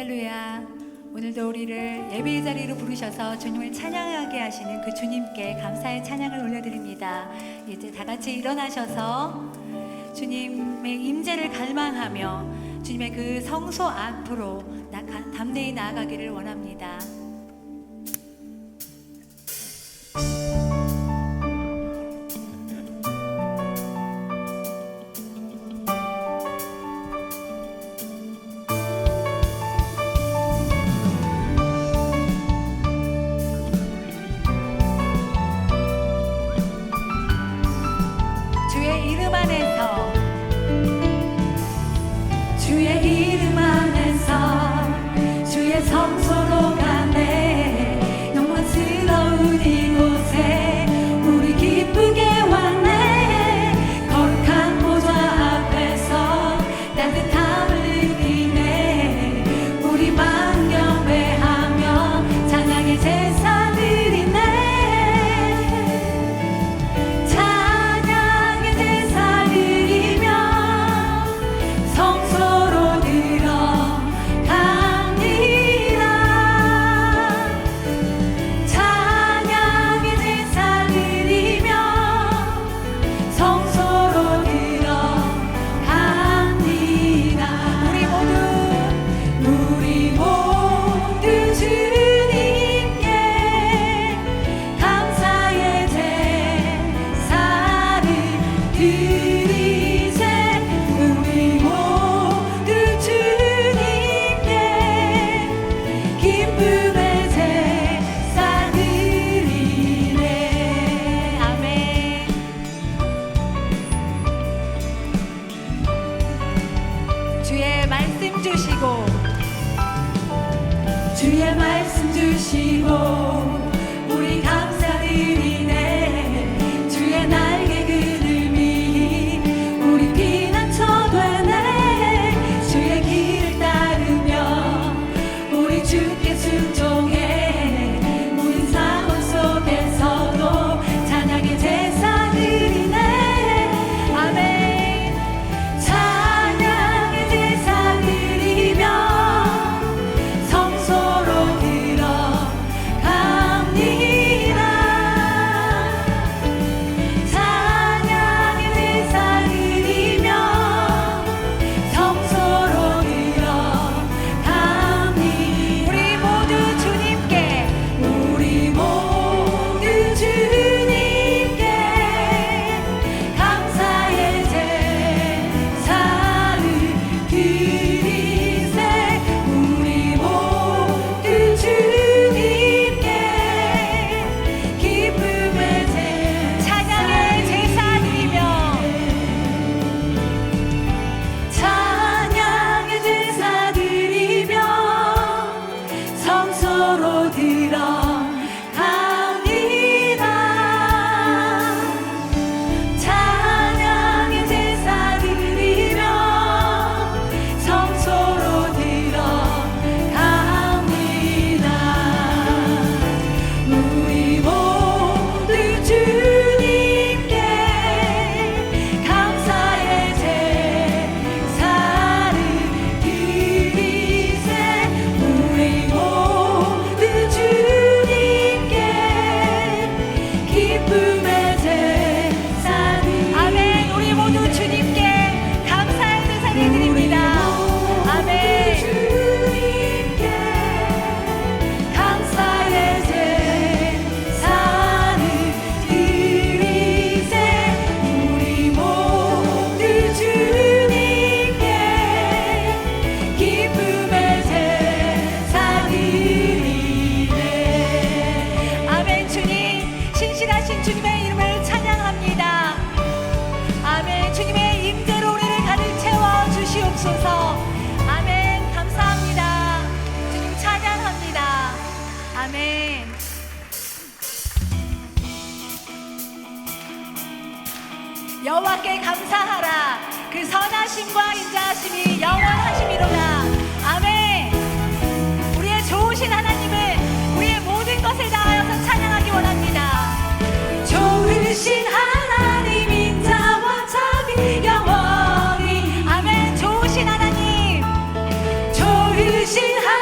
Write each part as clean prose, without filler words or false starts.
할렐루야. 오늘도 우리를 예배의 자리로 부르셔서 주님을 찬양하게 하시는 그 주님께 감사의 찬양을 올려드립니다. 이제 다 같이 일어나셔서 주님의 임재를 갈망하며 주님의 그 성소 앞으로 담대히 나아가기를 원합니다. 주의 이름 안에서 주의 성소로 가네. 영광스러운 이곳에 우리 기쁘게 왔네. 거룩한 보좌 앞에서 따뜻함을 느끼네. 우리만 경배하며 찬양의 제사 드리네. 찬양의 제사 드리며 성소로 주의 말씀 주시고 우리 감사드리네. 주의 날개 그늘이 우리 피난처 되네. 주의 길을 따르며 우리 주께 순종해. 모든 상황 속에서도 찬양의 제사 드리네. 아멘. 찬양의 제사 드리며 주님의 이름을 찬양합니다. 아멘. 주님의 임재로 우리를 가득 채워 주시옵소서. 아멘. 감사합니다. 주님 찬양합니다. 아멘. 여호와께 감사하라. 그 선하심과 인자하심이 영원하심이로다. 아멘. 우리의 좋으신 하나님을 우리의 모든 것을 다하여서 찬양하기 원합니다. 좋으신 하나님 인자와 자비 영원히. 아멘. 좋으신 하나님, 좋으신 하나님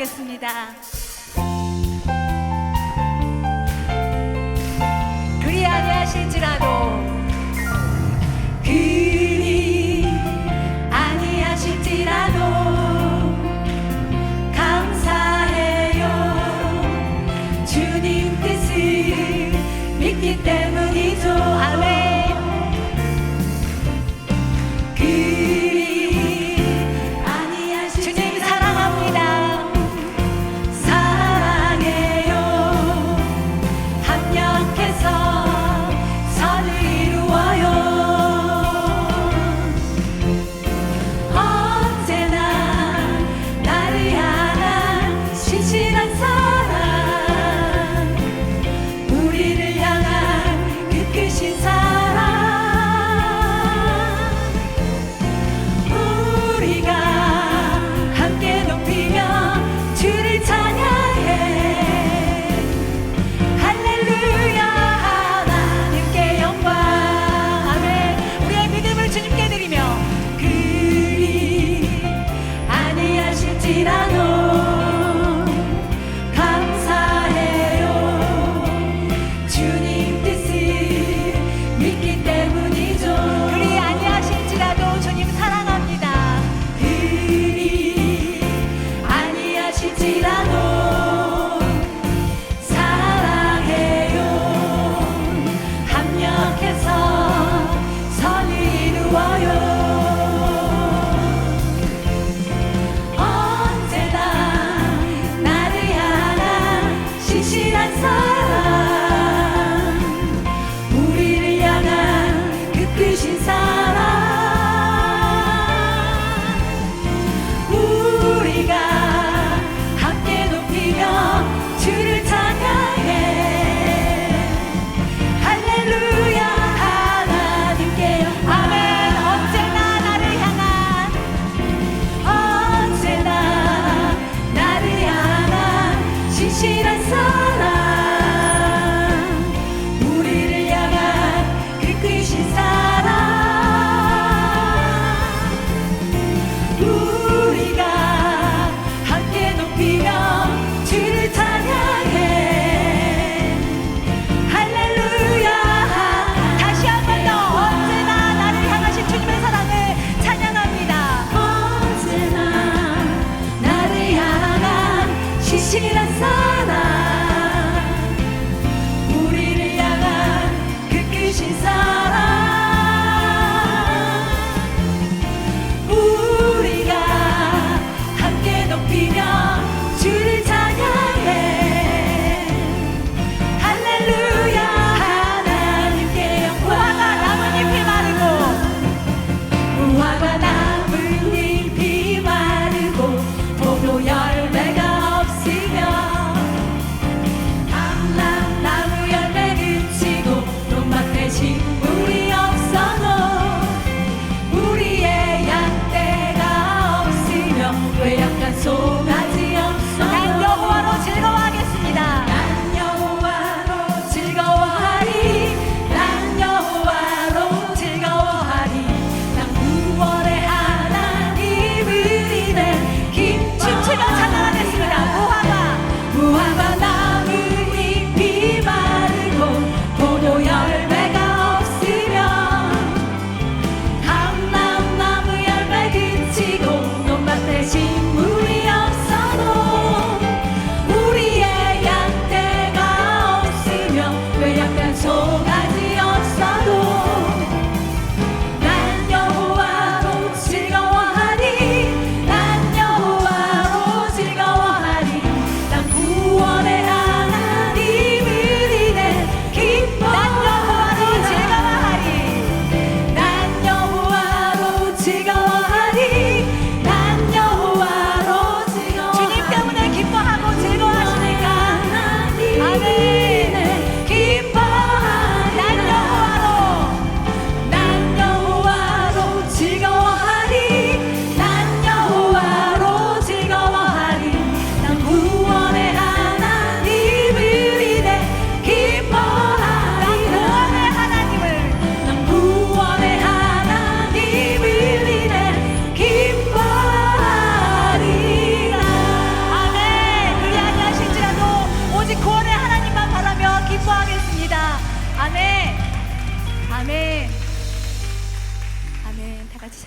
찬양하겠습니다. 그리 아니하실지라도, 그리 아니하실지라도 감사해요. 주님 뜻을 믿기 때문이죠. 아멘. 주님 사랑합니다. 사랑해요. 합력해서 선을 이루어요. 언제나 나를 향한 신실한 사랑, 우리를 향한 그 크신 사랑, 우리가 함께 높이며 주를 찬양해. 할렐루야. 하나님께 영광. 아멘. 우리의 믿음을 주님께 드리며, 그리 아니하실지라도 감사해요. 주님 뜻을 믿기 때문이죠. 그리 아니하실지라도 주님 사랑합니다. 그리 아니하실지라도 사랑해요. 합력해서 선을 이루어요. 언제나 나를 향한 신실한 사랑, 우리를 향한 그 크신 사랑, 우리가 함께 높이며 주를 찬양해. 할렐루야. 하나님께 아멘. 언제나 나를 향한, 언제나 나를 향한 신실한 사랑, 우리를 향한 그 크신 사랑, 우리가 함께 높이며 주를 찬양해. 할렐루야. 다시 한 번 더 언제나 나를 향하신 주님의 사랑을 찬양합니다. 언제나 나를 향한 신실한 사랑,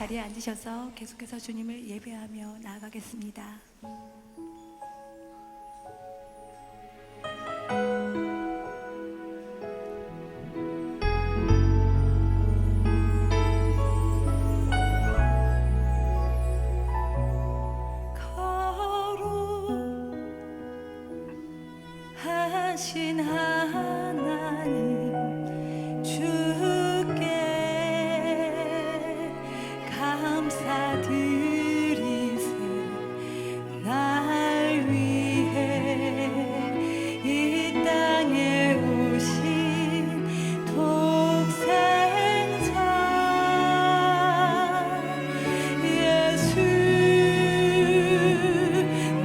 자리에 앉으셔서 계속해서 주님을 예배하며 나아가겠습니다. 거룩하신 하나님 주께 감사드리세. 날 위해 이 땅에 오신 독생자 예수,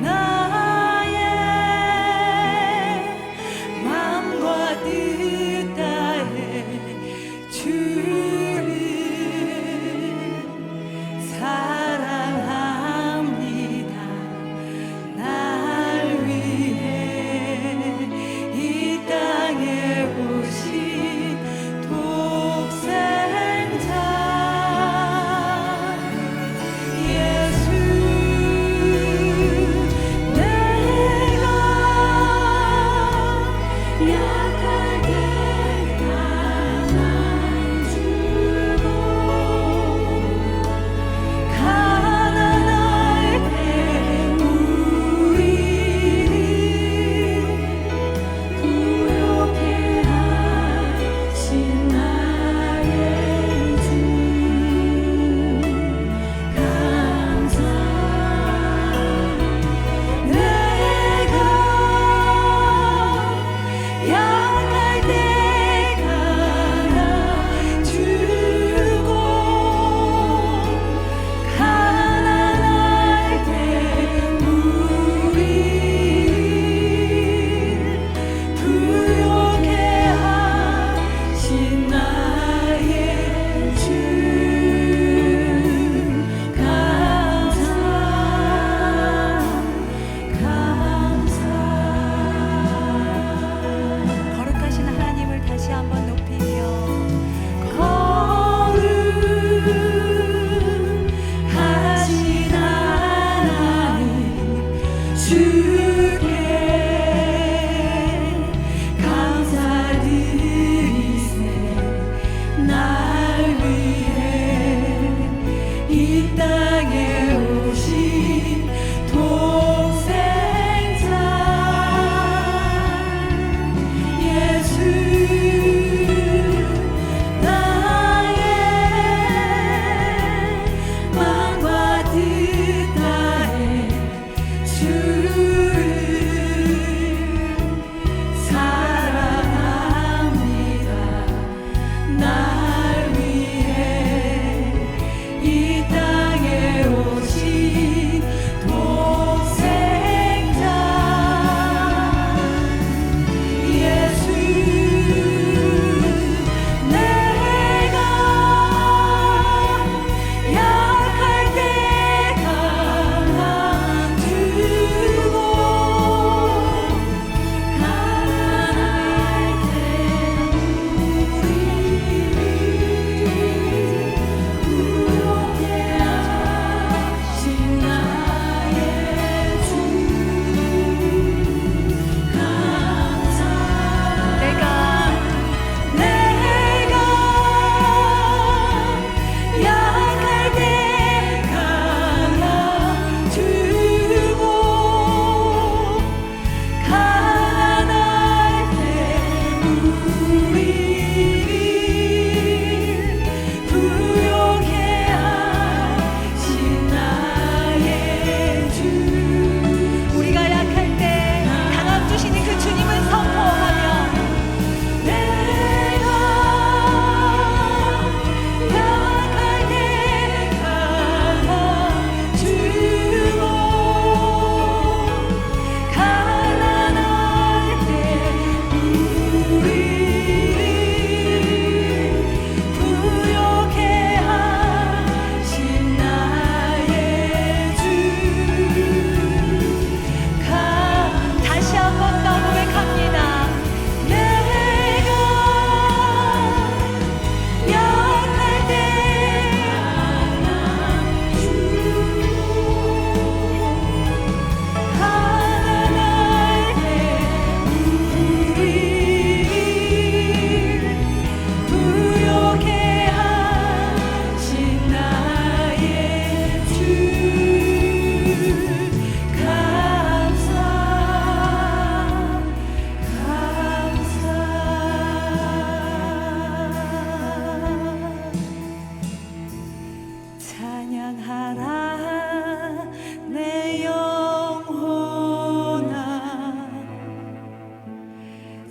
나의 맘과 뜻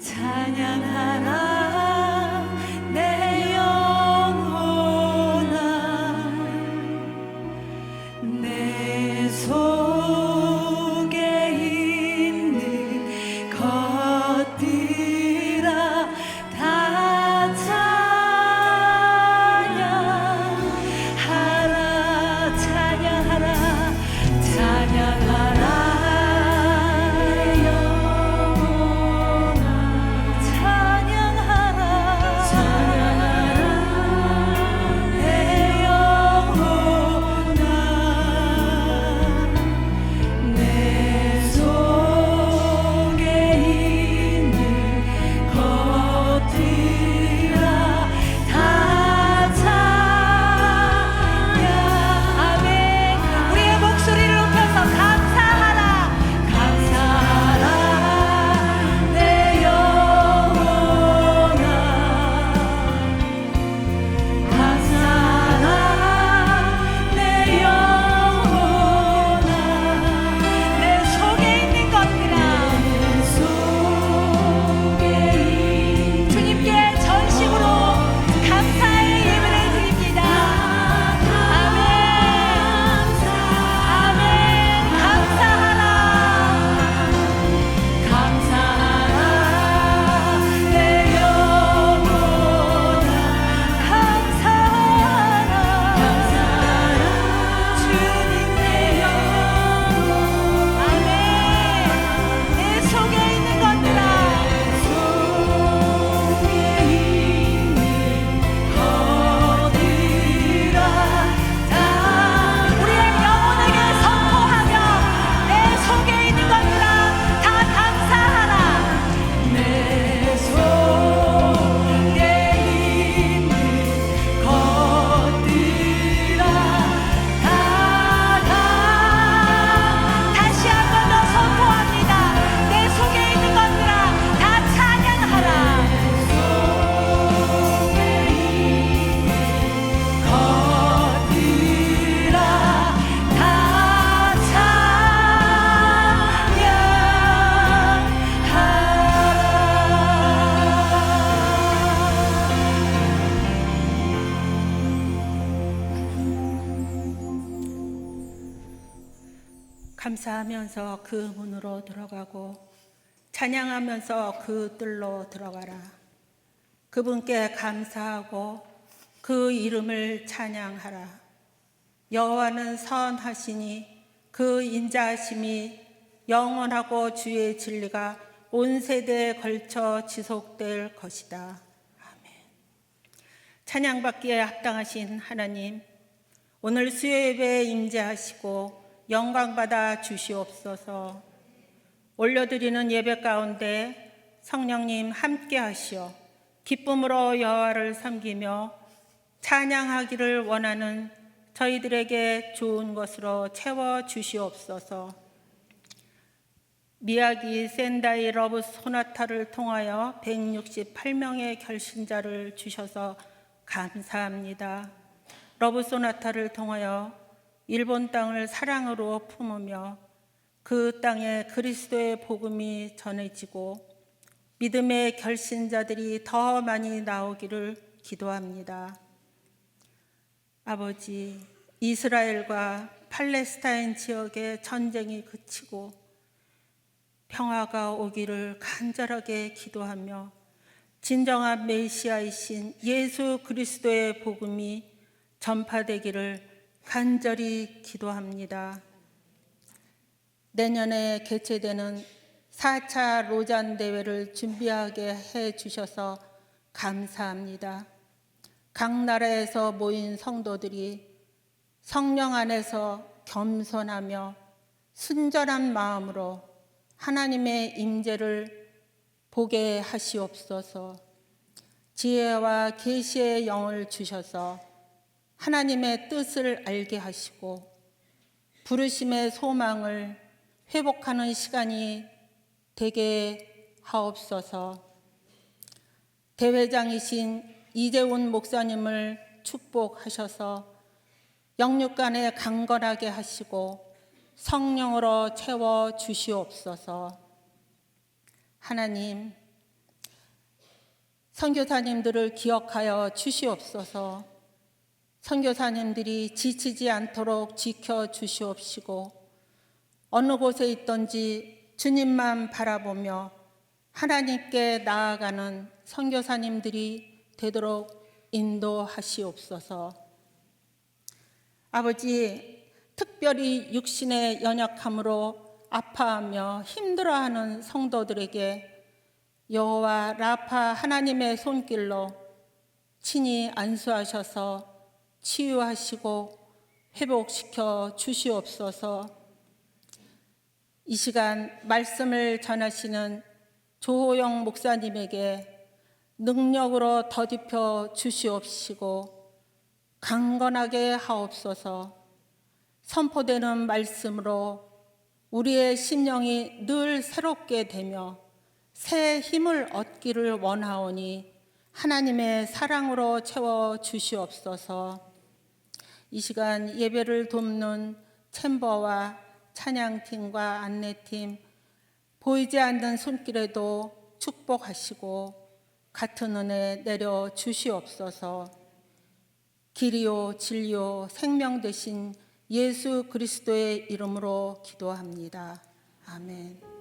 찬양하라 내 영혼아 내 속에 있는 것들아 다 찬양하라 찬양하라 찬양하라 감사하면서 그 문으로 들어가고 찬양하면서 그 뜰로 들어가라. 그분께 감사하고 그 이름을 찬양하라. 여호와는 선하시니 그 인자하심이 영원하고 주의 진리가 온 세대에 걸쳐 지속될 것이다. 아멘. 찬양받기에 합당하신 하나님, 오늘 수요예배에 임재하시고 영광받아 주시옵소서. 올려드리는 예배 가운데 성령님 함께 하시어 기쁨으로 여호와를 섬기며 찬양하기를 원하는 저희들에게 좋은 것으로 채워 주시옵소서. 미야기 샌다이 러브 소나타를 통하여 168명의 결신자를 주셔서 감사합니다. 러브 소나타를 통하여 일본 땅을 사랑으로 품으며 그 땅에 그리스도의 복음이 전해지고 믿음의 결신자들이 더 많이 나오기를 기도합니다. 아버지, 이스라엘과 팔레스타인 지역의 전쟁이 그치고 평화가 오기를 간절하게 기도하며 진정한 메시아이신 예수 그리스도의 복음이 전파되기를 간절히 기도합니다. 내년에 개최되는 4차 로잔 대회를 준비하게 해 주셔서 감사합니다. 각 나라에서 모인 성도들이 성령 안에서 겸손하며 순전한 마음으로 하나님의 임재를 보게 하시옵소서. 지혜와 계시의 영을 주셔서 하나님의 뜻을 알게 하시고 부르심의 소망을 회복하는 시간이 되게 하옵소서. 대회장이신 이재훈 목사님을 축복하셔서 영육간에 강건하게 하시고 성령으로 채워 주시옵소서. 하나님, 선교사님들을 기억하여 주시옵소서. 선교사님들이 지치지 않도록 지켜 주시옵시고 어느 곳에 있든지 주님만 바라보며 하나님께 나아가는 선교사님들이 되도록 인도하시옵소서. 아버지, 특별히 육신의 연약함으로 아파하며 힘들어하는 성도들에게 여호와 라파 하나님의 손길로 친히 안수하셔서 치유하시고 회복시켜 주시옵소서. 이 시간 말씀을 전하시는 조호영 목사님에게 능력으로 더딥혀 주시옵시고 강건하게 하옵소서. 선포되는 말씀으로 우리의 심령이 늘 새롭게 되며 새 힘을 얻기를 원하오니 하나님의 사랑으로 채워 주시옵소서. 이 시간 예배를 돕는 챔버와 찬양팀과 안내팀, 보이지 않는 손길에도 축복하시고 같은 은혜 내려 주시옵소서. 길이요 진리요 생명 되신 예수 그리스도의 이름으로 기도합니다. 아멘.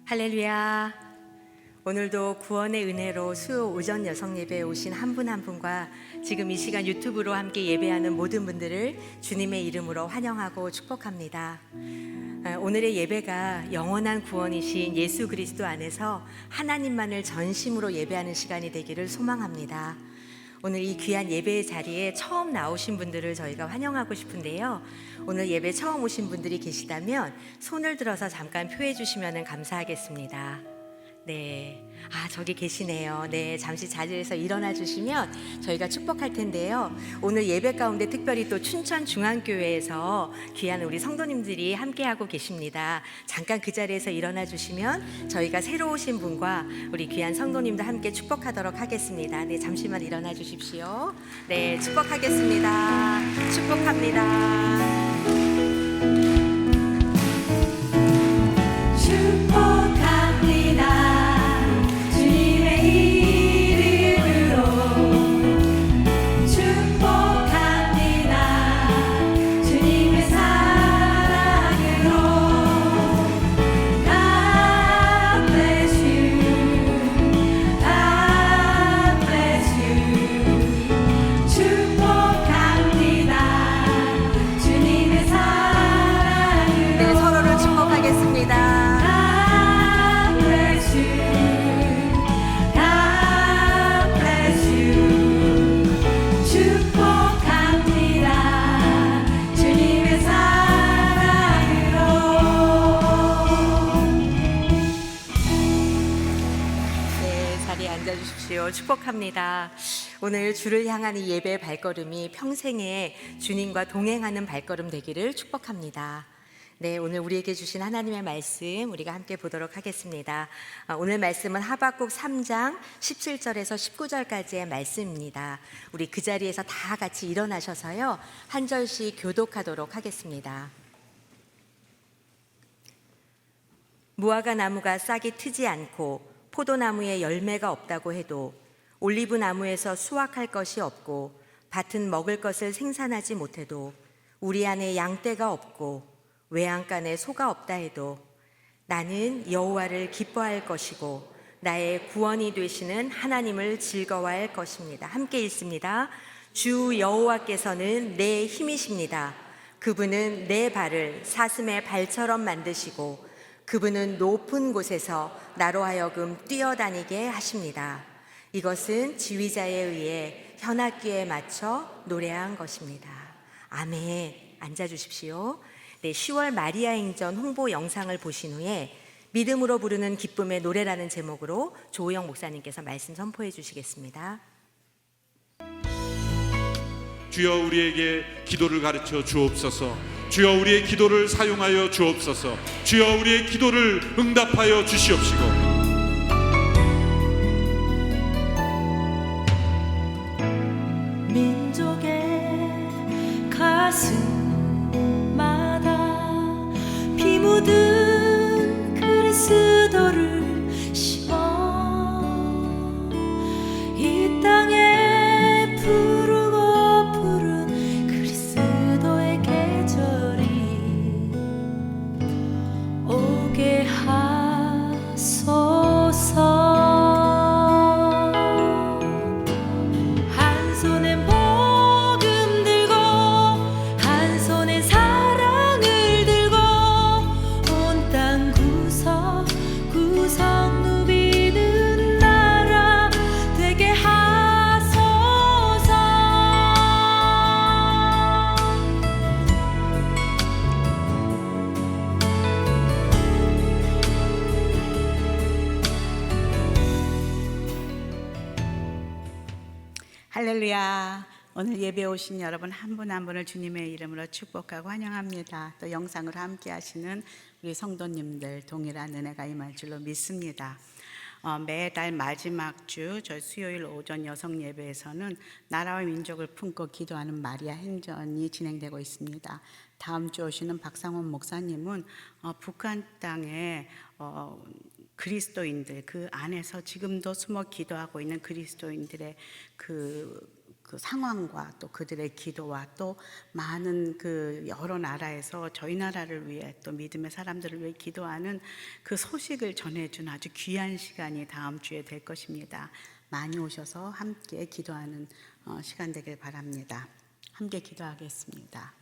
할렐루야. 오늘도 구원의 은혜로 수요 오전 여성 예배에 오신 한 분 한 분과 지금 이 시간 유튜브로 함께 예배하는 모든 분들을 주님의 이름으로 환영하고 축복합니다. 오늘의 예배가 영원한 구원이신 예수 그리스도 안에서 하나님만을 전심으로 예배하는 시간이 되기를 소망합니다. 오늘 이 귀한 예배의 자리에 처음 나오신 분들을 저희가 환영하고 싶은데요. 오늘 예배 처음 오신 분들이 계시다면 손을 들어서 잠깐 표해 주시면 감사하겠습니다. 네, 저기 계시네요. 네, 잠시 자리에서 일어나 주시면 저희가 축복할 텐데요. 오늘 예배 가운데 특별히 또 춘천중앙교회에서 귀한 우리 성도님들이 함께하고 계십니다. 잠깐 그 자리에서 일어나 주시면 저희가 새로 오신 분과 우리 귀한 성도님들 함께 축복하도록 하겠습니다. 네, 잠시만 일어나 주십시오. 네, 축복하겠습니다. 축복합니다. 축복합니다. 오늘 주를 향한 이 예배의 발걸음이 평생에 주님과 동행하는 발걸음 되기를 축복합니다. 네, 오늘 우리에게 주신 하나님의 말씀 우리가 함께 보도록 하겠습니다. 오늘 말씀은 하박국 3장 17절에서 19절까지의 말씀입니다. 우리 그 자리에서 다 같이 일어나셔서요, 한 절씩 교독하도록 하겠습니다. 무화과 나무가 싹이 트지 않고 포도나무에 열매가 없다고 해도 올리브 나무에서 수확할 것이 없고 밭은 먹을 것을 생산하지 못해도 우리 안에 양떼가 없고 외양간에 소가 없다 해도 나는 여호와를 기뻐할 것이고 나의 구원이 되시는 하나님을 즐거워할 것입니다. 함께 읽습니다. 주 여호와께서는 내 힘이십니다. 그분은 내 발을 사슴의 발처럼 만드시고 그분은 높은 곳에서 나로 하여금 뛰어다니게 하십니다. 이것은 지휘자에 의해 현악기에 맞춰 노래한 것입니다. 아멘. 앉아주십시오. 네, 10월 마리아 행전 홍보 영상을 보신 후에 믿음으로 부르는 기쁨의 노래라는 제목으로 조우영 목사님께서 말씀 선포해 주시겠습니다. 주여 우리에게 기도를 가르쳐 주옵소서. 주여 우리의 기도를 사용하여 주옵소서. 주여 우리의 기도를 응답하여 주시옵시고 할렐루야. 오늘 예배 오신 여러분 한 분 한 분을 주님의 이름으로 축복하고 환영합니다. 또 영상으로 함께 하시는 우리 성도님들 동일한 은혜가 임할 줄로 믿습니다. 매달 마지막 주 저희 수요일 오전 여성 예배에서는 나라와 민족을 품고 기도하는 마리아 행전이 진행되고 있습니다. 다음 주 오시는 박상원 목사님은 북한 땅에 그리스도인들, 그 안에서 지금도 숨어 기도하고 있는 그리스도인들의 그 상황과 또 그들의 기도와 또 많은 그 여러 나라에서 저희 나라를 위해 또 믿음의 사람들을 위해 기도하는 그 소식을 전해준 아주 귀한 시간이 다음 주에 될 것입니다. 많이 오셔서 함께 기도하는 시간 되길 바랍니다. 함께 기도하겠습니다.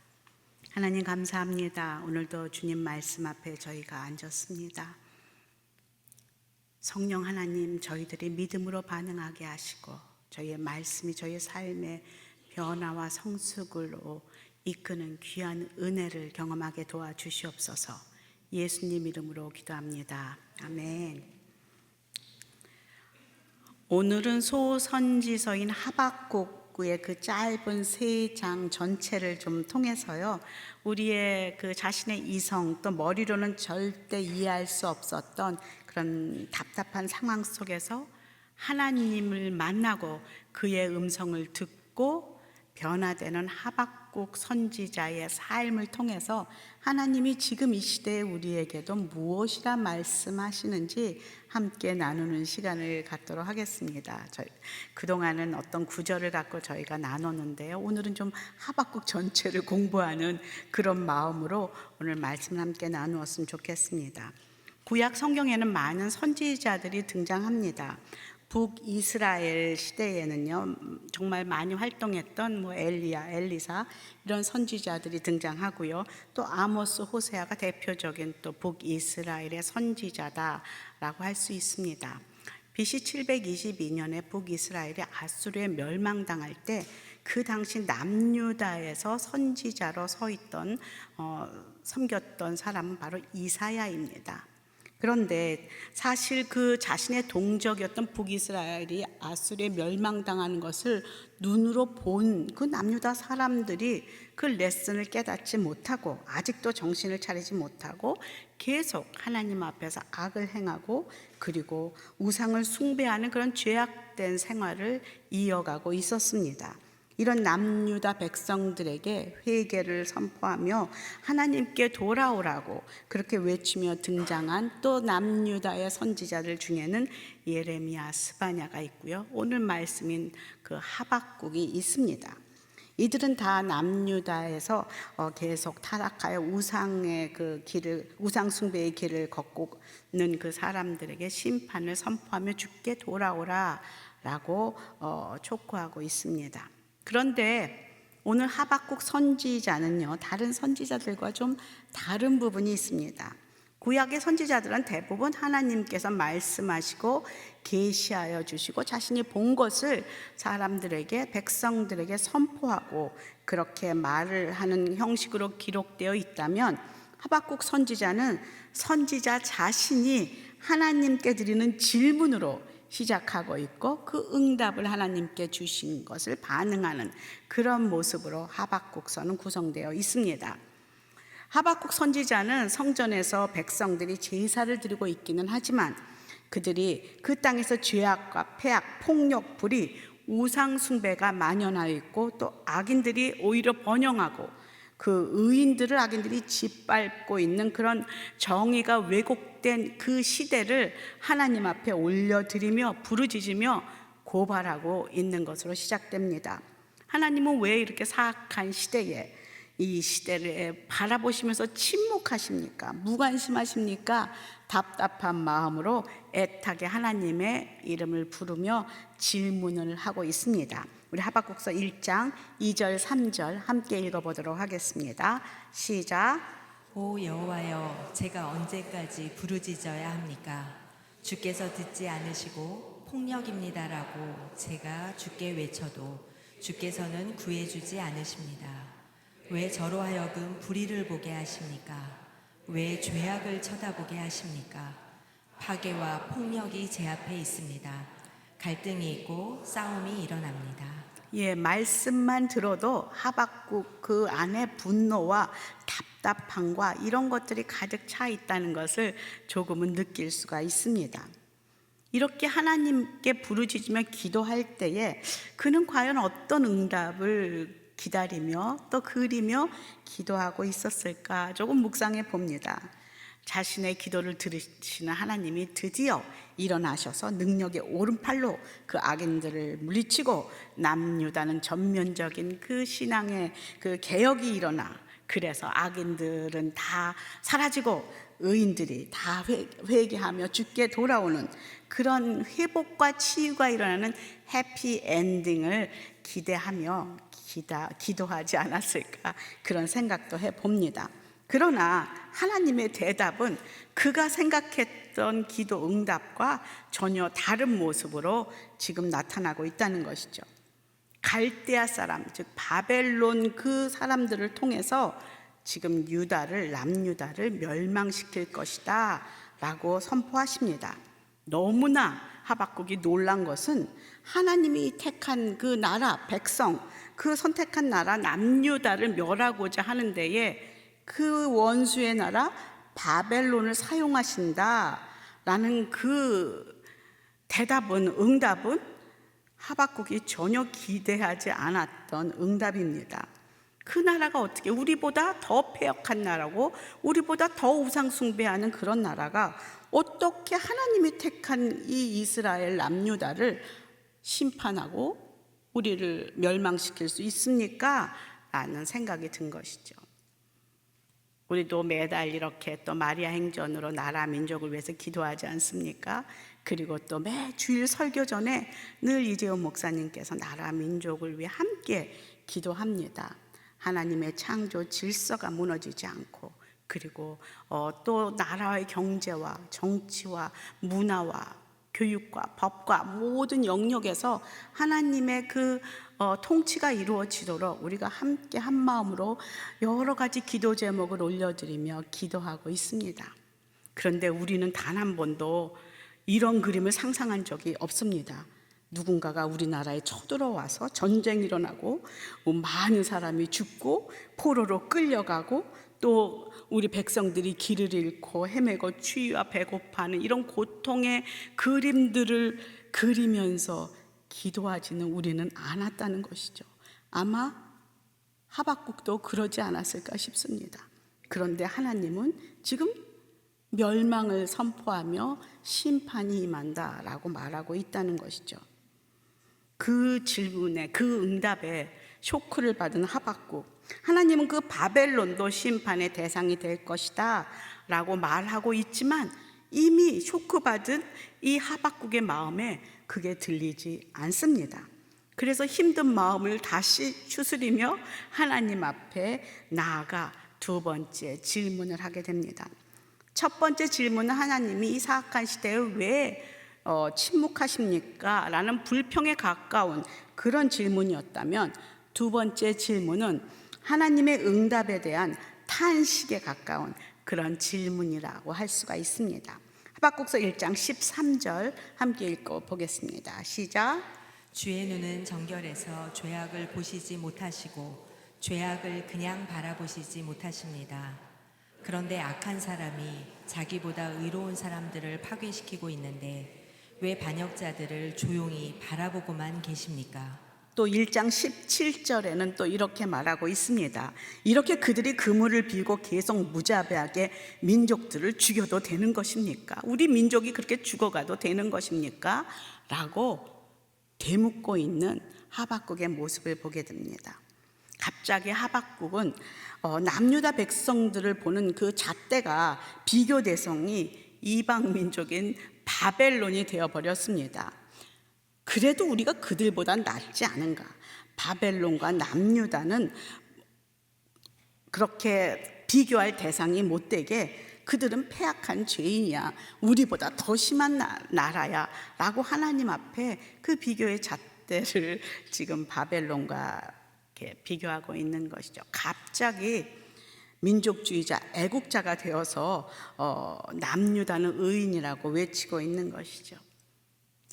하나님 감사합니다. 오늘도 주님 말씀 앞에 저희가 앉았습니다. 성령 하나님, 저희들이 믿음으로 반응하게 하시고 저희의 말씀이 저희의 삶의 변화와 성숙으로 이끄는 귀한 은혜를 경험하게 도와주시옵소서. 예수님 이름으로 기도합니다. 아멘. 오늘은 소선지서인 하박국의 그 짧은 3장 전체를 좀 통해서요, 우리의 그 자신의 이성 또 머리로는 절대 이해할 수 없었던 그런 답답한 상황 속에서 하나님을 만나고 그의 음성을 듣고 변화되는 하박국 선지자의 삶을 통해서 하나님이 지금 이 시대에 우리에게도 무엇이라 말씀하시는지 함께 나누는 시간을 갖도록 하겠습니다. 그동안은 어떤 구절을 갖고 저희가 나눴는데요, 오늘은 좀 하박국 전체를 공부하는 그런 마음으로 오늘 말씀을 함께 나누었으면 좋겠습니다. 구약 성경에는 많은 선지자들이 등장합니다. 북이스라엘 시대에는요, 정말 많이 활동했던 엘리야, 엘리사 이런 선지자들이 등장하고요. 또 아모스, 호세아가 대표적인 또 북이스라엘의 선지자다라고 할 수 있습니다. BC 722년에 북이스라엘이 아수르에 멸망당할 때 그 당시 남유다에서 선지자로 서 있던 섬겼던 사람은 바로 이사야입니다. 그런데 사실 그 자신의 동족이었던 북이스라엘이 아수르에 멸망당하는 것을 눈으로 본 그 남유다 사람들이 그 레슨을 깨닫지 못하고 아직도 정신을 차리지 못하고 계속 하나님 앞에서 악을 행하고 그리고 우상을 숭배하는 그런 죄악된 생활을 이어가고 있었습니다. 이런 남유다 백성들에게 회개를 선포하며 하나님께 돌아오라고 그렇게 외치며 등장한 또 남유다의 선지자들 중에는 예레미야, 스바냐가 있고요. 오늘 말씀인 그 하박국이 있습니다. 이들은 다 남유다에서 계속 타락하여 우상의 그 길을, 우상 숭배의 길을 걷고는 그 사람들에게 심판을 선포하며 주께 돌아오라라고 촉구하고 있습니다. 그런데 오늘 하박국 선지자는요, 다른 선지자들과 좀 다른 부분이 있습니다. 구약의 선지자들은 대부분 하나님께서 말씀하시고 계시하여 주시고 자신이 본 것을 사람들에게, 백성들에게 선포하고 그렇게 말을 하는 형식으로 기록되어 있다면, 하박국 선지자는 선지자 자신이 하나님께 드리는 질문으로 시작하고 있고 그 응답을 하나님께 주신 것을 반응하는 그런 모습으로 하박국서는 구성되어 있습니다. 하박국 선지자는 성전에서 백성들이 제사를 드리고 있기는 하지만 그들이 그 땅에서 죄악과 폐악, 폭력, 불의, 우상 숭배가 만연하여 있고 또 악인들이 오히려 번영하고 그 의인들을 악인들이 짓밟고 있는 그런 정의가 왜곡된 그 시대를 하나님 앞에 올려드리며 부르짖으며 고발하고 있는 것으로 시작됩니다. 하나님은 왜 이렇게 사악한 시대에 이 시대를 바라보시면서 침묵하십니까? 무관심하십니까? 답답한 마음으로 애타게 하나님의 이름을 부르며 질문을 하고 있습니다. 우리 하박국서 1장 2절 3절 함께 읽어보도록 하겠습니다. 시작. 오 여호와여, 제가 언제까지 부르짖어야 합니까? 주께서 듣지 않으시고 폭력입니다라고 제가 주께 외쳐도 주께서는 구해주지 않으십니다. 왜 저로 하여금 불의를 보게 하십니까? 왜 죄악을 쳐다보게 하십니까? 파괴와 폭력이 제 앞에 있습니다. 갈등이 있고 싸움이 일어납니다. 말씀만 들어도 하박국 그 안에 분노와 답답함과 이런 것들이 가득 차 있다는 것을 조금은 느낄 수가 있습니다. 이렇게 하나님께 부르짖으며 기도할 때에 그는 과연 어떤 응답을 기다리며 또 그리며 기도하고 있었을까 조금 묵상해 봅니다. 자신의 기도를 들으시는 하나님이 드디어 일어나셔서 능력의 오른팔로 그 악인들을 물리치고 남유다는 전면적인 그 신앙의 그 개혁이 일어나, 그래서 악인들은 다 사라지고 의인들이 다 회개하며 주께 돌아오는 그런 회복과 치유가 일어나는 해피 엔딩을 기대하며 기도하지 않았을까, 그런 생각도 해봅니다. 그러나 하나님의 대답은 그가 생각했던 기도 응답과 전혀 다른 모습으로 지금 나타나고 있다는 것이죠. 갈대아 사람, 즉 바벨론 그 사람들을 통해서 지금 남유다를 멸망시킬 것이다 라고 선포하십니다. 너무나 하박국이 놀란 것은 하나님이 택한 그 나라, 백성, 그 선택한 나라 남유다를 멸하고자 하는 데에 그 원수의 나라 바벨론을 사용하신다라는 그 응답은 하박국이 전혀 기대하지 않았던 응답입니다. 그 나라가 어떻게 우리보다 더 패역한 나라고 우리보다 더 우상 숭배하는 그런 나라가 어떻게 하나님이 택한 이 이스라엘 남유다를 심판하고 우리를 멸망시킬 수 있습니까? 라는 생각이 든 것이죠. 우리도 매달 이렇게 또 마리아 행전으로 나라 민족을 위해서 기도하지 않습니까? 그리고 또 매 주일 설교 전에 늘 이재훈 목사님께서 나라 민족을 위해 함께 기도합니다. 하나님의 창조 질서가 무너지지 않고, 그리고 또 나라의 경제와 정치와 문화와 교육과 법과 모든 영역에서 하나님의 그 통치가 이루어지도록 우리가 함께 한 마음으로 여러 가지 기도 제목을 올려드리며 기도하고 있습니다. 그런데 우리는 단 한 번도 이런 그림을 상상한 적이 없습니다. 누군가가 우리나라에 쳐들어와서 전쟁이 일어나고 많은 사람이 죽고 포로로 끌려가고 또 우리 백성들이 길을 잃고 헤매고 추위와 배고파하는 이런 고통의 그림들을 그리면서 기도하지는 우리는 않았다는 것이죠. 아마 하박국도 그러지 않았을까 싶습니다. 그런데 하나님은 지금 멸망을 선포하며 심판이 임한다라고 말하고 있다는 것이죠. 그 질문에, 그 응답에 쇼크를 받은 하박국, 하나님은 그 바벨론도 심판의 대상이 될 것이다 라고 말하고 있지만 이미 쇼크받은 이 하박국의 마음에 그게 들리지 않습니다. 그래서 힘든 마음을 다시 추스리며 하나님 앞에 나아가 두 번째 질문을 하게 됩니다. 첫 번째 질문은 하나님이 이 사악한 시대에 왜 침묵하십니까? 라는 불평에 가까운 그런 질문이었다면, 두 번째 질문은 하나님의 응답에 대한 탄식에 가까운 그런 질문이라고 할 수가 있습니다. 하박국서 1장 13절 함께 읽고 보겠습니다. 시작. 주의 눈은 정결해서 죄악을 보시지 못하시고 죄악을 그냥 바라보시지 못하십니다. 그런데 악한 사람이 자기보다 의로운 사람들을 파괴시키고 있는데 왜 반역자들을 조용히 바라보고만 계십니까? 또 1장 17절에는 또 이렇게 말하고 있습니다. 이렇게 그들이 그물을 빌고 계속 무자비하게 민족들을 죽여도 되는 것입니까? 우리 민족이 그렇게 죽어가도 되는 것입니까? 라고 되묻고 있는 하박국의 모습을 보게 됩니다. 갑자기 하박국은 남유다 백성들을 보는 그 잣대가 비교 대상이 이방 민족인 바벨론이 되어버렸습니다. 그래도 우리가 그들보단 낫지 않은가? 바벨론과 남유다는 그렇게 비교할 대상이 못되게 그들은 패악한 죄인이야, 우리보다 더 심한 나라야 라고 하나님 앞에 그 비교의 잣대를 지금 바벨론과 이렇게 비교하고 있는 것이죠. 갑자기 민족주의자, 애국자가 되어서 남유다는 의인이라고 외치고 있는 것이죠.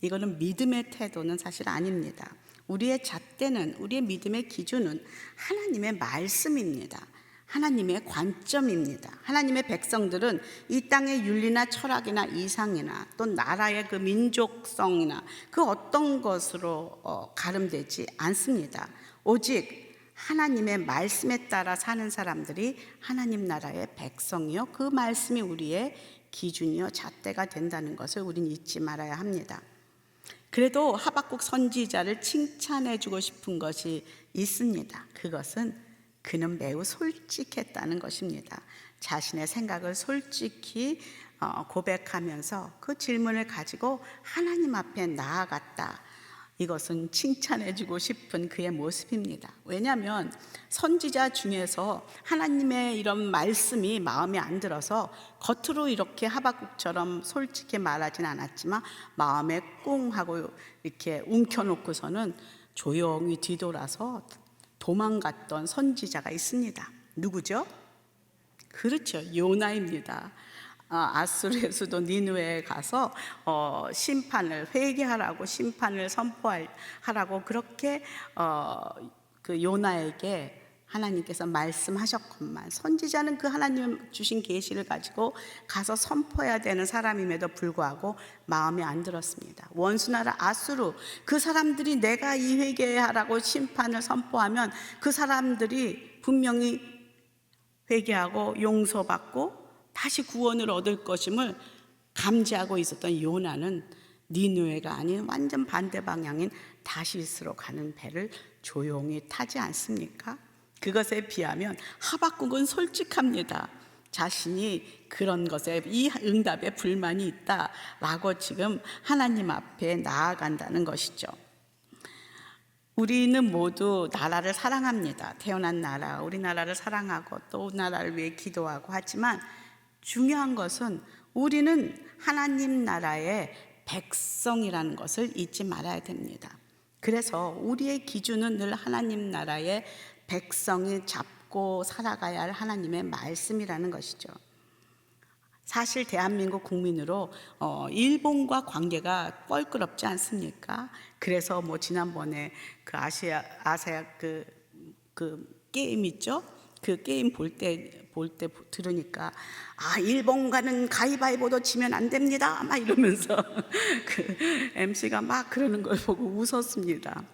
이거는 믿음의 태도는 사실 아닙니다. 우리의 잣대는, 우리의 믿음의 기준은 하나님의 말씀입니다. 하나님의 관점입니다. 하나님의 백성들은 이 땅의 윤리나 철학이나 이상이나 또 나라의 그 민족성이나 그 어떤 것으로 가름되지 않습니다. 오직 하나님의 말씀에 따라 사는 사람들이 하나님 나라의 백성이요, 그 말씀이 우리의 기준이요 잣대가 된다는 것을 우리는 잊지 말아야 합니다. 그래도 하박국 선지자를 칭찬해주고 싶은 것이 있습니다. 그것은 그는 매우 솔직했다는 것입니다. 자신의 생각을 솔직히 고백하면서 그 질문을 가지고 하나님 앞에 나아갔다. 이것은 칭찬해주고 싶은 그의 모습입니다. 왜냐하면 선지자 중에서 하나님의 이런 말씀이 마음에 안 들어서 겉으로 이렇게 하박국처럼 솔직히 말하진 않았지만 마음에 꿍 하고 이렇게 움켜놓고서는 조용히 뒤돌아서 도망갔던 선지자가 있습니다. 누구죠? 그렇죠, 요나입니다. 아수르의 수도 니느웨에 가서 심판을 회개하라고, 심판을 선포하라고 그렇게 그 요나에게 하나님께서 말씀하셨건만 선지자는 그 하나님 주신 계시를 가지고 가서 선포해야 되는 사람임에도 불구하고 마음에 안 들었습니다. 원수나라 아수르, 그 사람들이 내가 이 회개하라고 심판을 선포하면 그 사람들이 분명히 회개하고 용서받고 다시 구원을 얻을 것임을 감지하고 있었던 요나는 니느웨가 아닌 완전 반대 방향인 다시스로 가는 배를 조용히 타지 않습니까? 그것에 비하면 하박국은 솔직합니다. 자신이 그런 것에, 이 응답에 불만이 있다라고 지금 하나님 앞에 나아간다는 것이죠. 우리는 모두 나라를 사랑합니다. 태어난 나라, 우리나라를 사랑하고 또 나라를 위해 기도하고 하지만 중요한 것은 우리는 하나님 나라의 백성이라는 것을 잊지 말아야 됩니다. 그래서 우리의 기준은 늘 하나님 나라의 백성이 잡고 살아가야 할 하나님의 말씀이라는 것이죠. 사실 대한민국 국민으로 일본과 관계가 껄끄럽지 않습니까? 그래서 뭐 지난번에 그 아시아 그 게임 있죠? 그 게임 볼 때 들으니까 일본과는 가위바위보도 치면 안 됩니다 막 이러면서 그 MC가 막 그러는 걸 보고 웃었습니다.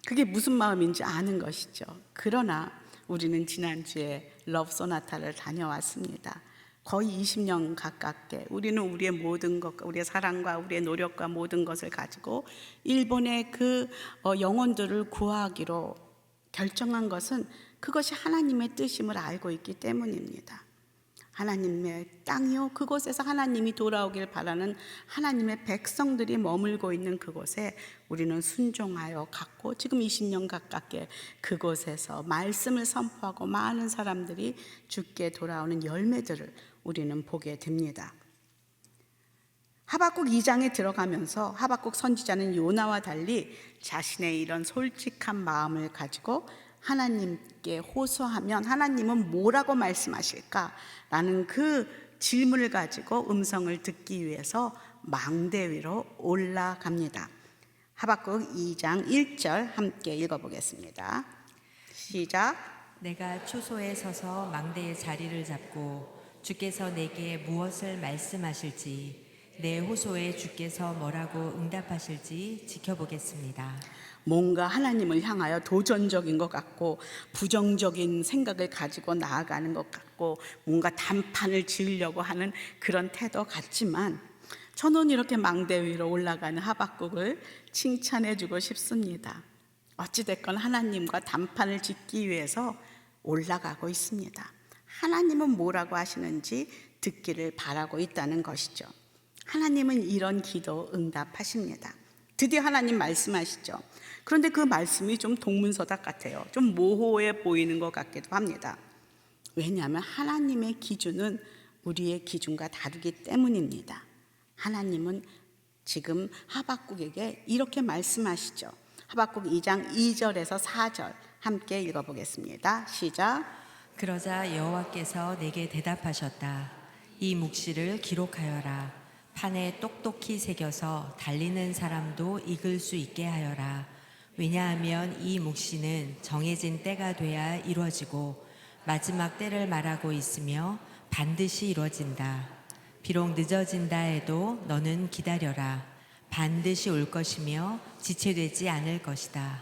그게 무슨 마음인지 아는 것이죠. 그러나 우리는 지난주에 러브 소나타를 다녀왔습니다. 거의 20년 가깝게 우리는 우리의 모든 것, 우리의 사랑과 우리의 노력과 모든 것을 가지고 일본의 그 영혼들을 구하기로 결정한 것은 그것이 하나님의 뜻임을 알고 있기 때문입니다. 하나님의 땅이요, 그곳에서 하나님이 돌아오길 바라는 하나님의 백성들이 머물고 있는 그곳에 우리는 순종하여 갔고 지금 20년 가깝게 그곳에서 말씀을 선포하고 많은 사람들이 주께 돌아오는 열매들을 우리는 보게 됩니다. 하박국 2장에 들어가면서 하박국 선지자는 요나와 달리 자신의 이런 솔직한 마음을 가지고 하나님께 호소하면 하나님은 뭐라고 말씀하실까라는 그 질문을 가지고 음성을 듣기 위해서 망대 위로 올라갑니다. 하박국 2장 1절 함께 읽어보겠습니다. 시작. 내가 초소에 서서 망대의 자리를 잡고 주께서 내게 무엇을 말씀하실지 내 호소에 주께서 뭐라고 응답하실지 지켜보겠습니다. 뭔가 하나님을 향하여 도전적인 것 같고 부정적인 생각을 가지고 나아가는 것 같고 뭔가 단판을 지으려고 하는 그런 태도 같지만 저는 이렇게 망대 위로 올라가는 하박국을 칭찬해 주고 싶습니다. 어찌됐건 하나님과 단판을 짓기 위해서 올라가고 있습니다. 하나님은 뭐라고 하시는지 듣기를 바라고 있다는 것이죠. 하나님은 이런 기도 응답하십니다. 드디어 하나님 말씀하시죠. 그런데 그 말씀이 좀 동문서답 같아요. 좀 모호해 보이는 것 같기도 합니다. 왜냐하면 하나님의 기준은 우리의 기준과 다르기 때문입니다. 하나님은 지금 하박국에게 이렇게 말씀하시죠. 하박국 2장 2절에서 4절 함께 읽어보겠습니다. 시작. 그러자 여호와께서 내게 대답하셨다. 이 묵시를 기록하여라. 판에 똑똑히 새겨서 달리는 사람도 익을 수 있게 하여라. 왜냐하면 이 묵시는 정해진 때가 돼야 이루어지고 마지막 때를 말하고 있으며 반드시 이루어진다. 비록 늦어진다 해도 너는 기다려라. 반드시 올 것이며 지체되지 않을 것이다.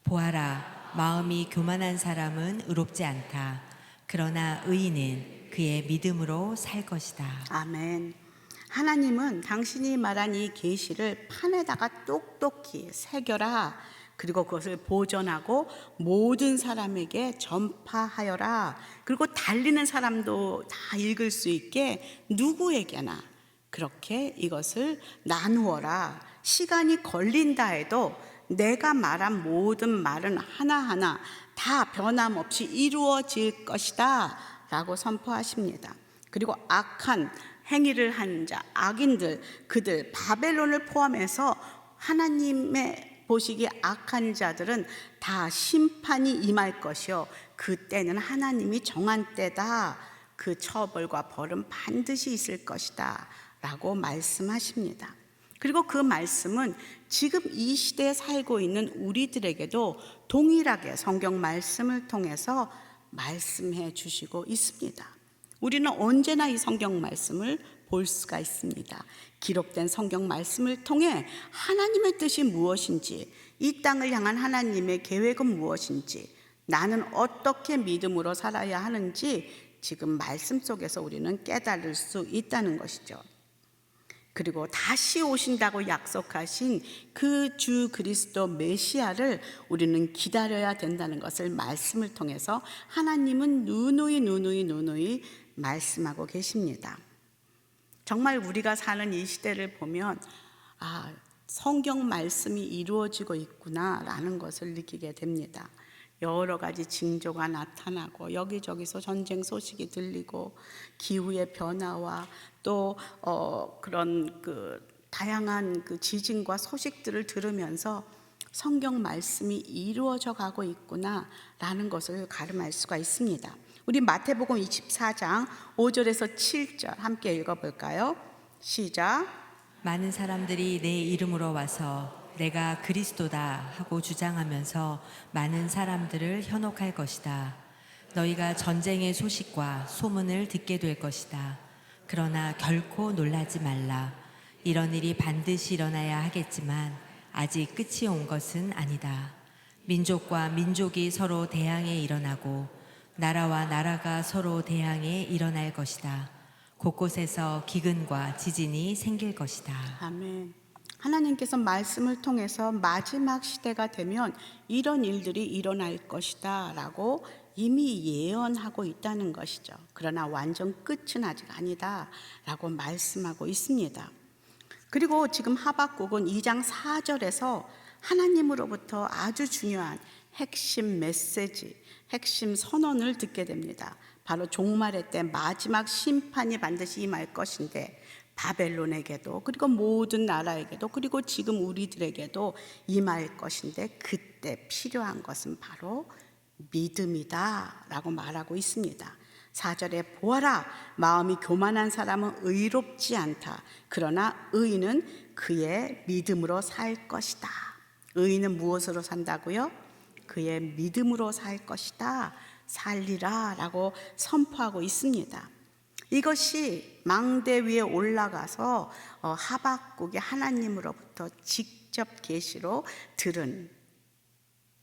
보아라, 마음이 교만한 사람은 의롭지 않다. 그러나 의인은 그의 믿음으로 살 것이다. 아멘. 하나님은 당신이 말한 이 계시를 판에다가 똑똑히 새겨라. 그리고 그것을 보존하고 모든 사람에게 전파하여라. 그리고 달리는 사람도 다 읽을 수 있게 누구에게나 그렇게 이것을 나누어라. 시간이 걸린다 해도 내가 말한 모든 말은 하나하나 다 변함없이 이루어질 것이다 라고 선포하십니다. 그리고 악한 행위를 한 자, 악인들, 그들 바벨론을 포함해서 하나님의 보시기에 악한 자들은 다 심판이 임할 것이요 그때는 하나님이 정한 때다. 그 처벌과 벌은 반드시 있을 것이다 라고 말씀하십니다. 그리고 그 말씀은 지금 이 시대에 살고 있는 우리들에게도 동일하게 성경 말씀을 통해서 말씀해 주시고 있습니다. 우리는 언제나 이 성경 말씀을 볼 수가 있습니다. 기록된 성경 말씀을 통해 하나님의 뜻이 무엇인지, 이 땅을 향한 하나님의 계획은 무엇인지, 나는 어떻게 믿음으로 살아야 하는지 지금 말씀 속에서 우리는 깨달을 수 있다는 것이죠. 그리고 다시 오신다고 약속하신 그 주 그리스도 메시아를 우리는 기다려야 된다는 것을 말씀을 통해서 하나님은 누누이 말씀하고 계십니다. 정말 우리가 사는 이 시대를 보면 성경 말씀이 이루어지고 있구나라는 것을 느끼게 됩니다. 여러 가지 징조가 나타나고 여기저기서 전쟁 소식이 들리고 기후의 변화와 또 그런 다양한 지진과 소식들을 들으면서 성경 말씀이 이루어져 가고 있구나라는 것을 가늠할 수가 있습니다. 우리 마태복음 24장 5절에서 7절 함께 읽어볼까요? 시작. 많은 사람들이 내 이름으로 와서 내가 그리스도다 하고 주장하면서 많은 사람들을 현혹할 것이다. 너희가 전쟁의 소식과 소문을 듣게 될 것이다. 그러나 결코 놀라지 말라. 이런 일이 반드시 일어나야 하겠지만 아직 끝이 온 것은 아니다. 민족과 민족이 서로 대항해 일어나고 나라와 나라가 서로 대항해 일어날 것이다. 곳곳에서 기근과 지진이 생길 것이다. 아멘. 하나님께서 말씀을 통해서 마지막 시대가 되면 이런 일들이 일어날 것이다 라고 이미 예언하고 있다는 것이죠. 그러나 완전 끝은 아직 아니다 라고 말씀하고 있습니다. 그리고 지금 하박국은 2장 4절에서 하나님으로부터 아주 중요한 핵심 메시지, 핵심 선언을 듣게 됩니다. 바로 종말의 때 마지막 심판이 반드시 임할 것인데 바벨론에게도 그리고 모든 나라에게도 그리고 지금 우리들에게도 임할 것인데 그때 필요한 것은 바로 믿음이다 라고 말하고 있습니다. 4절에 보아라, 마음이 교만한 사람은 의롭지 않다. 그러나 의인은 그의 믿음으로 살 것이다. 의인은 무엇으로 산다고요? 그의 믿음으로 살 것이다. 살리라 라고 선포하고 있습니다. 이것이 망대 위에 올라가서 하박국이 하나님으로부터 직접 계시로 들은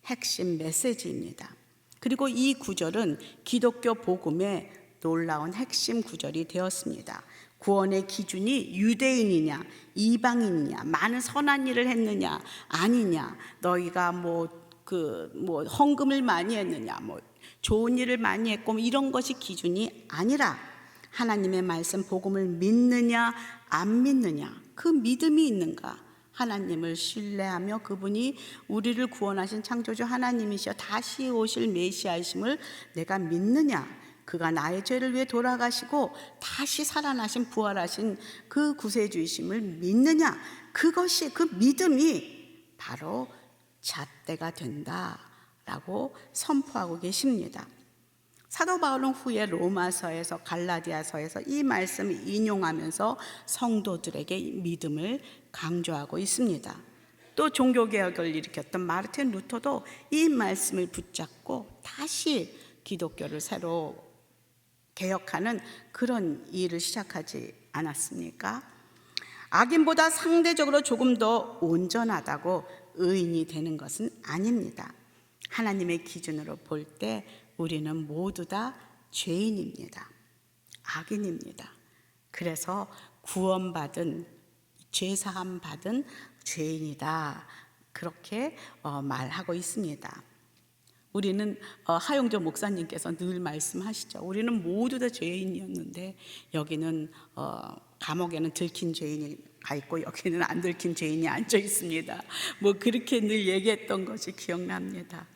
핵심 메시지입니다. 그리고 이 구절은 기독교 복음의 놀라운 핵심 구절이 되었습니다. 구원의 기준이 유대인이냐 이방인이냐 많은 선한 일을 했느냐 아니냐 너희가 헌금을 많이 했느냐 좋은 일을 많이 했고 이런 것이 기준이 아니라 하나님의 말씀 복음을 믿느냐 안 믿느냐 그 믿음이 있는가 하나님을 신뢰하며 그분이 우리를 구원하신 창조주 하나님이시여 다시 오실 메시아이심을 내가 믿느냐 그가 나의 죄를 위해 돌아가시고 다시 살아나신 부활하신 그 구세주이심을 믿느냐 그것이 그 믿음이 바로 잣대가 된다라고 선포하고 계십니다. 사도 바울은 후에 로마서에서 갈라디아서에서 이 말씀을 인용하면서 성도들에게 믿음을 강조하고 있습니다. 또 종교개혁을 일으켰던 마르틴 루터도 이 말씀을 붙잡고 다시 기독교를 새로 개혁하는 그런 일을 시작하지 않았습니까? 악인보다 상대적으로 조금 더 온전하다고 의인이 되는 것은 아닙니다. 하나님의 기준으로 볼 때 우리는 모두 다 죄인입니다. 악인입니다. 그래서 구원받은, 죄사함 받은 죄인이다, 그렇게 말하고 있습니다. 우리는 하용조 목사님께서 늘 말씀하시죠. 우리는 모두 다 죄인이었는데 여기는 감옥에는 들킨 죄인이 가 있고 여기는 안 들킨 죄인이 앉아 있습니다. 뭐 그렇게 늘 얘기했던 것이 기억납니다.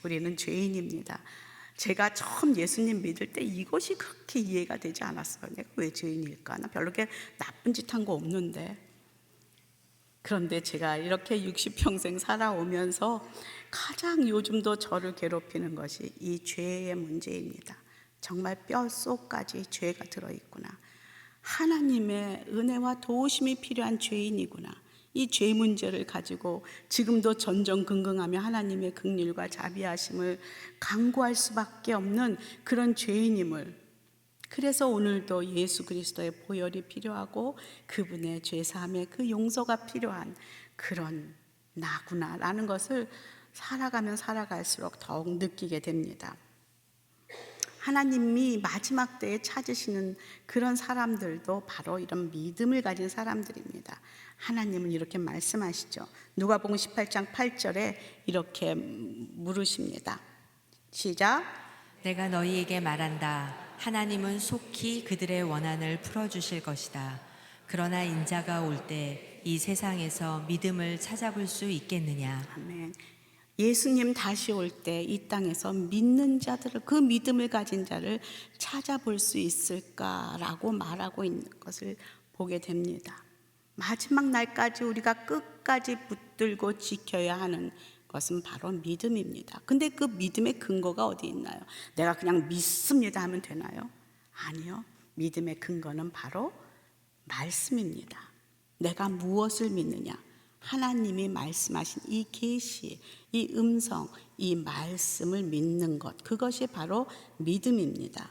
우리는 죄인입니다. 제가 처음 예수님 믿을 때 이것이 그렇게 이해가 되지 않았어요. 내가 왜 죄인일까? 나 별로 그렇게 나쁜 짓 한 거 없는데. 그런데 제가 이렇게 60평생 살아오면서 가장 요즘도 저를 괴롭히는 것이 이 죄의 문제입니다. 정말 뼛속까지 죄가 들어있구나. 하나님의 은혜와 도우심이 필요한 죄인이구나. 이 죄 문제를 가지고 지금도 전전긍긍하며 하나님의 긍휼과 자비하심을 간구할 수밖에 없는 그런 죄인임을, 그래서 오늘도 예수 그리스도의 보혈이 필요하고 그분의 죄사함의 그 용서가 필요한 그런 나구나라는 것을 살아가면 살아갈수록 더욱 느끼게 됩니다. 하나님이 마지막 때에 찾으시는 그런 사람들도 바로 이런 믿음을 가진 사람들입니다. 하나님은 이렇게 말씀하시죠. 누가복음 18장 8절에 이렇게 물으십니다. 시작. 내가 너희에게 말한다. 하나님은 속히 그들의 원한을 풀어주실 것이다. 그러나 인자가 올 때 이 세상에서 믿음을 찾아볼 수 있겠느냐. 아멘. 예수님 다시 올 때 이 땅에서 믿는 자들을, 그 믿음을 가진 자를 찾아볼 수 있을까라고 말하고 있는 것을 보게 됩니다. 마지막 날까지 우리가 끝까지 붙들고 지켜야 하는 것은 바로 믿음입니다. 근데 그 믿음의 근거가 어디 있나요? 내가 그냥 믿습니다 하면 되나요? 아니요. 믿음의 근거는 바로 말씀입니다. 내가 무엇을 믿느냐? 하나님이 말씀하신 이 계시, 이 음성, 이 말씀을 믿는 것, 그것이 바로 믿음입니다.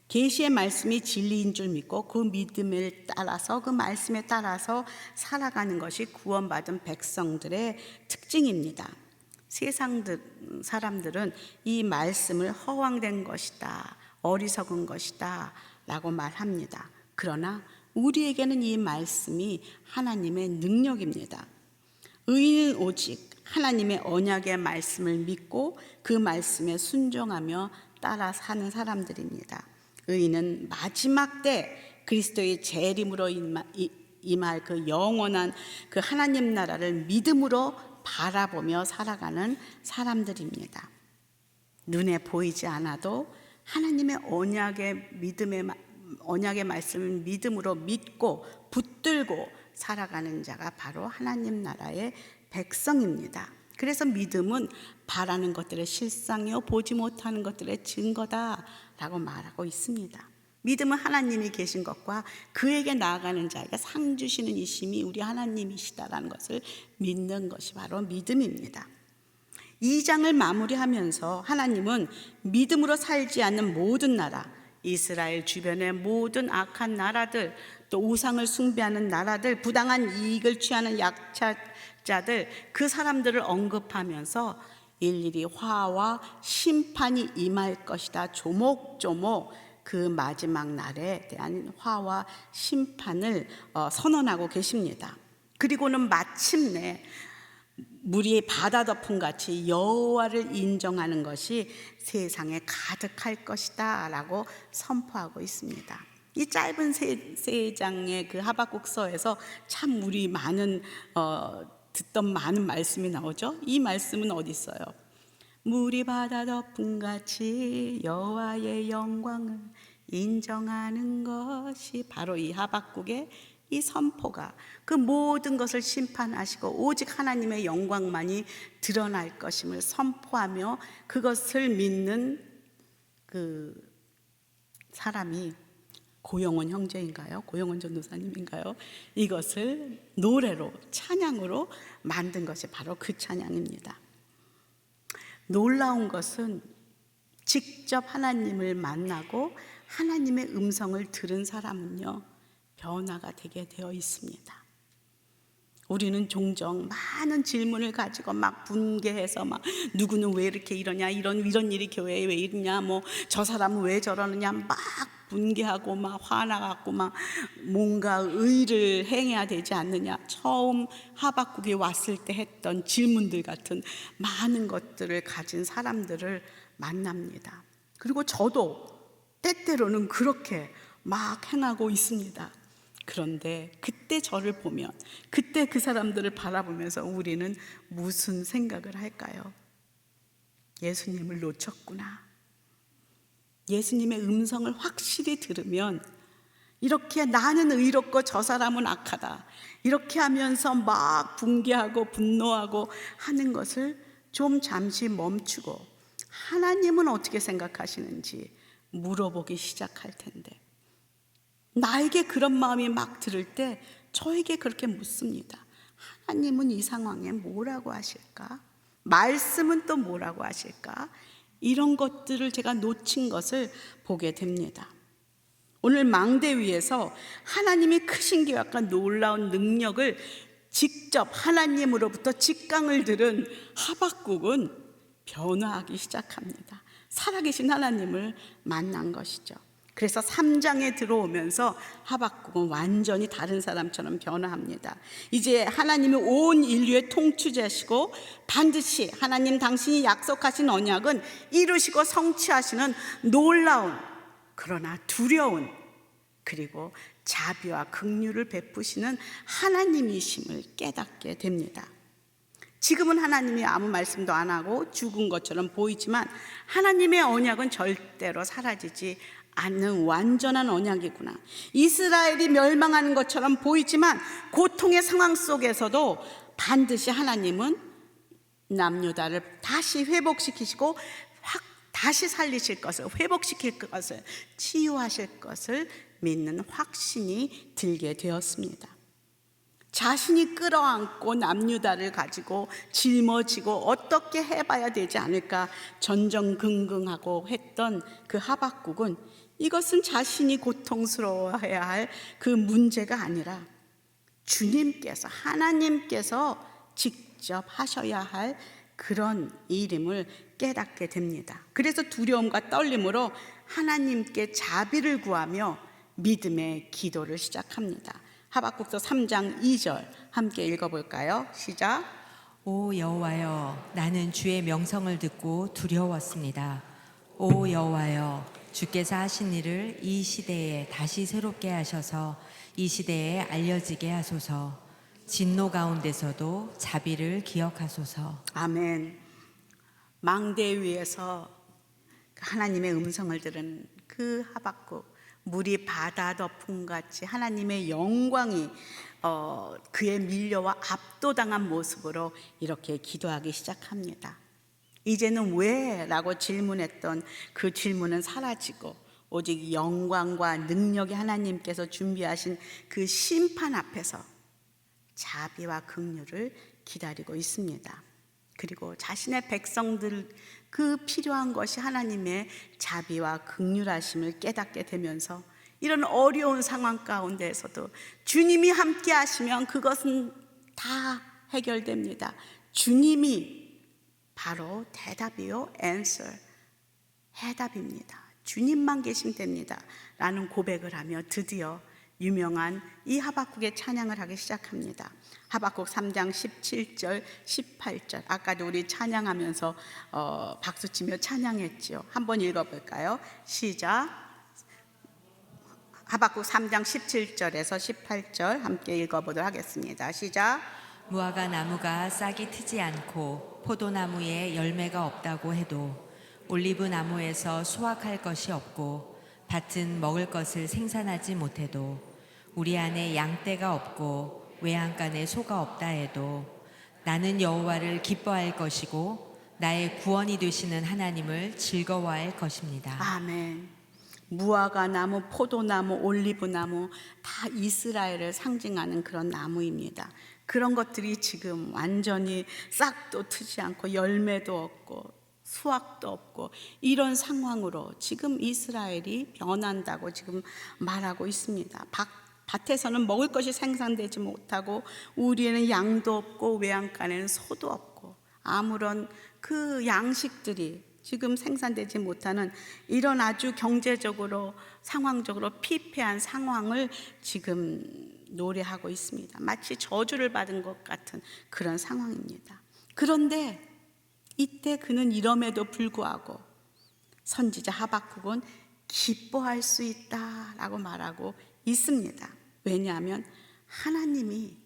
계시의 말씀이 진리인 줄 믿고 그 믿음을 따라서, 그 말씀에 따라서 살아가는 것이 구원받은 백성들의 특징입니다. 세상 사람들은 이 말씀을 허황된 것이다, 어리석은 것이다 라고 말합니다. 그러나 우리에게는 이 말씀이 하나님의 능력입니다. 의인은 오직 하나님의 언약의 말씀을 믿고 그 말씀에 순종하며 따라 사는 사람들입니다. 의인은 마지막 때 그리스도의 재림으로 임할 그 영원한 그 하나님 나라를 믿음으로 바라보며 살아가는 사람들입니다. 눈에 보이지 않아도 하나님의 언약의 말씀을 믿음으로 믿고 붙들고 살아가는 자가 바로 하나님 나라의 백성입니다. 그래서 믿음은 바라는 것들의 실상이요 보지 못하는 것들의 증거다라고 말하고 있습니다. 믿음은 하나님이 계신 것과 그에게 나아가는 자에게 상 주시는 이심이 우리 하나님이시다라는 것을 믿는 것이 바로 믿음입니다. 2장을 마무리하면서 하나님은 믿음으로 살지 않는 모든 나라, 이스라엘 주변의 모든 악한 나라들, 또 우상을 숭배하는 나라들, 부당한 이익을 취하는 약자들, 그 사람들을 언급하면서 일일이 화와 심판이 임할 것이다. 조목조목 그 마지막 날에 대한 화와 심판을 선언하고 계십니다. 그리고는 마침내 물이 바다 덮음 같이 여호와를 인정하는 것이 세상에 가득할 것이다 라고 선포하고 있습니다. 이 짧은 세 장의 그 하박국서에서 참 우리 많은 듣던 많은 말씀이 나오죠. 이 말씀은 어디 있어요? 물이 바다 덮음 같이 여호와의 영광을 인정하는 것이 바로 이 하박국의 이 선포가 그 모든 것을 심판하시고 오직 하나님의 영광만이 드러날 것임을 선포하며 그것을 믿는 그 사람이 고영원 형제인가요? 고영원 전도사님인가요? 이것을 노래로, 찬양으로 만든 것이 바로 그 찬양입니다. 놀라운 것은 직접 하나님을 만나고 하나님의 음성을 들은 사람은요, 변화가 되게 되어 있습니다. 우리는 종종 많은 질문을 가지고 막 분개해서 막 누구는 왜 이렇게 이러냐, 이런 일이 교회에 왜 이러냐, 뭐 저 사람은 왜 저러느냐 막 분개하고 막 화나갖고 막 뭔가 의를 행해야 되지 않느냐. 처음 하박국이 왔을 때 했던 질문들 같은 많은 것들을 가진 사람들을 만납니다. 그리고 저도 때때로는 그렇게 막 행하고 있습니다. 그런데 그때 저를 보면, 그때 그 사람들을 바라보면서 우리는 무슨 생각을 할까요? 예수님을 놓쳤구나. 예수님의 음성을 확실히 들으면 이렇게 나는 의롭고 저 사람은 악하다, 이렇게 하면서 막 붕괴하고 분노하고 하는 것을 좀 잠시 멈추고 하나님은 어떻게 생각하시는지 물어보기 시작할 텐데, 나에게 그런 마음이 막 들을 때 저에게 그렇게 묻습니다. 하나님은 이 상황에 뭐라고 하실까? 말씀은 또 뭐라고 하실까? 이런 것들을 제가 놓친 것을 보게 됩니다. 오늘 망대 위에서 하나님의 크신 계획과 놀라운 능력을 직접 하나님으로부터 직강을 들은 하박국은 변화하기 시작합니다. 살아계신 하나님을 만난 것이죠. 그래서 3장에 들어오면서 하박국은 완전히 다른 사람처럼 변화합니다. 이제 하나님이 온 인류의 통치자시고 반드시 하나님 당신이 약속하신 언약은 이루시고 성취하시는 놀라운, 그러나 두려운, 그리고 자비와 긍휼을 베푸시는 하나님이심을 깨닫게 됩니다. 지금은 하나님이 아무 말씀도 안 하고 죽은 것처럼 보이지만 하나님의 언약은 절대로 사라지지 않는 완전한 언약이구나. 이스라엘이 멸망하는 것처럼 보이지만 고통의 상황 속에서도 반드시 하나님은 남유다를 다시 회복시키시고 다시 살리실 것을, 회복시킬 것을, 치유하실 것을 믿는 확신이 들게 되었습니다. 자신이 끌어안고 남유다를 가지고 짊어지고 어떻게 해봐야 되지 않을까 전전긍긍하고 했던 그 하박국은 이것은 자신이 고통스러워해야 할 그 문제가 아니라 주님께서, 하나님께서 직접 하셔야 할 그런 일임을 깨닫게 됩니다. 그래서 두려움과 떨림으로 하나님께 자비를 구하며 믿음의 기도를 시작합니다. 하박국서 3장 2절 함께 읽어볼까요? 시작. 오 여호와여, 나는 주의 명성을 듣고 두려웠습니다. 오 여호와여, 주께서 하신 일을 이 시대에 다시 새롭게 하셔서 이 시대에 알려지게 하소서. 진노 가운데서도 자비를 기억하소서. 아멘. 망대 위에서 하나님의 음성을 들은 그 하박국, 물이 바다 덮음같이 하나님의 영광이 그의 밀려와 압도당한 모습으로 이렇게 기도하기 시작합니다. 이제는 왜? 라고 질문했던 그 질문은 사라지고 오직 영광과 능력이 하나님께서 준비하신 그 심판 앞에서 자비와 긍휼을 기다리고 있습니다. 그리고 자신의 백성들, 그 필요한 것이 하나님의 자비와 긍휼하심을 깨닫게 되면서 이런 어려운 상황 가운데에서도 주님이 함께 하시면 그것은 다 해결됩니다. 주님이 바로 대답이요, answer, 해답입니다. 주님만 계시면 됩니다 라는 고백을 하며 드디어 유명한 이 하박국의 찬양을 하기 시작합니다. 하박국 3장 17절 18절, 아까도 우리 찬양하면서 박수치며 찬양했지요. 한번 읽어볼까요? 시작. 하박국 3장 17절에서 18절 함께 읽어보도록 하겠습니다. 시작. 무화과 나무가 싹이 트지 않고 포도나무에 열매가 없다고 해도 올리브 나무에서 수확할 것이 없고 밭은 먹을 것을 생산하지 못해도 우리 안에 양떼가 없고 외양간에 소가 없다 해도 나는 여호와를 기뻐할 것이고 나의 구원이 되시는 하나님을 즐거워할 것입니다. 아멘. 무화과 나무, 포도나무, 올리브나무 다 이스라엘을 상징하는 그런 나무입니다. 그런 것들이 지금 완전히 싹도 트지 않고 열매도 없고 수확도 없고 이런 상황으로 지금 이스라엘이 변한다고 지금 말하고 있습니다. 밭에서는 먹을 것이 생산되지 못하고 우리에는 양도 없고 외양간에는 소도 없고 아무런 그 양식들이 지금 생산되지 못하는 이런 아주 경제적으로 상황적으로 피폐한 상황을 지금 노래하고 있습니다. 마치 저주를 받은 것 같은 그런 상황입니다. 그런데 이때 그는 이럼에도 불구하고 선지자 하박국은 기뻐할 수 있다라고 말하고 있습니다. 왜냐하면 하나님이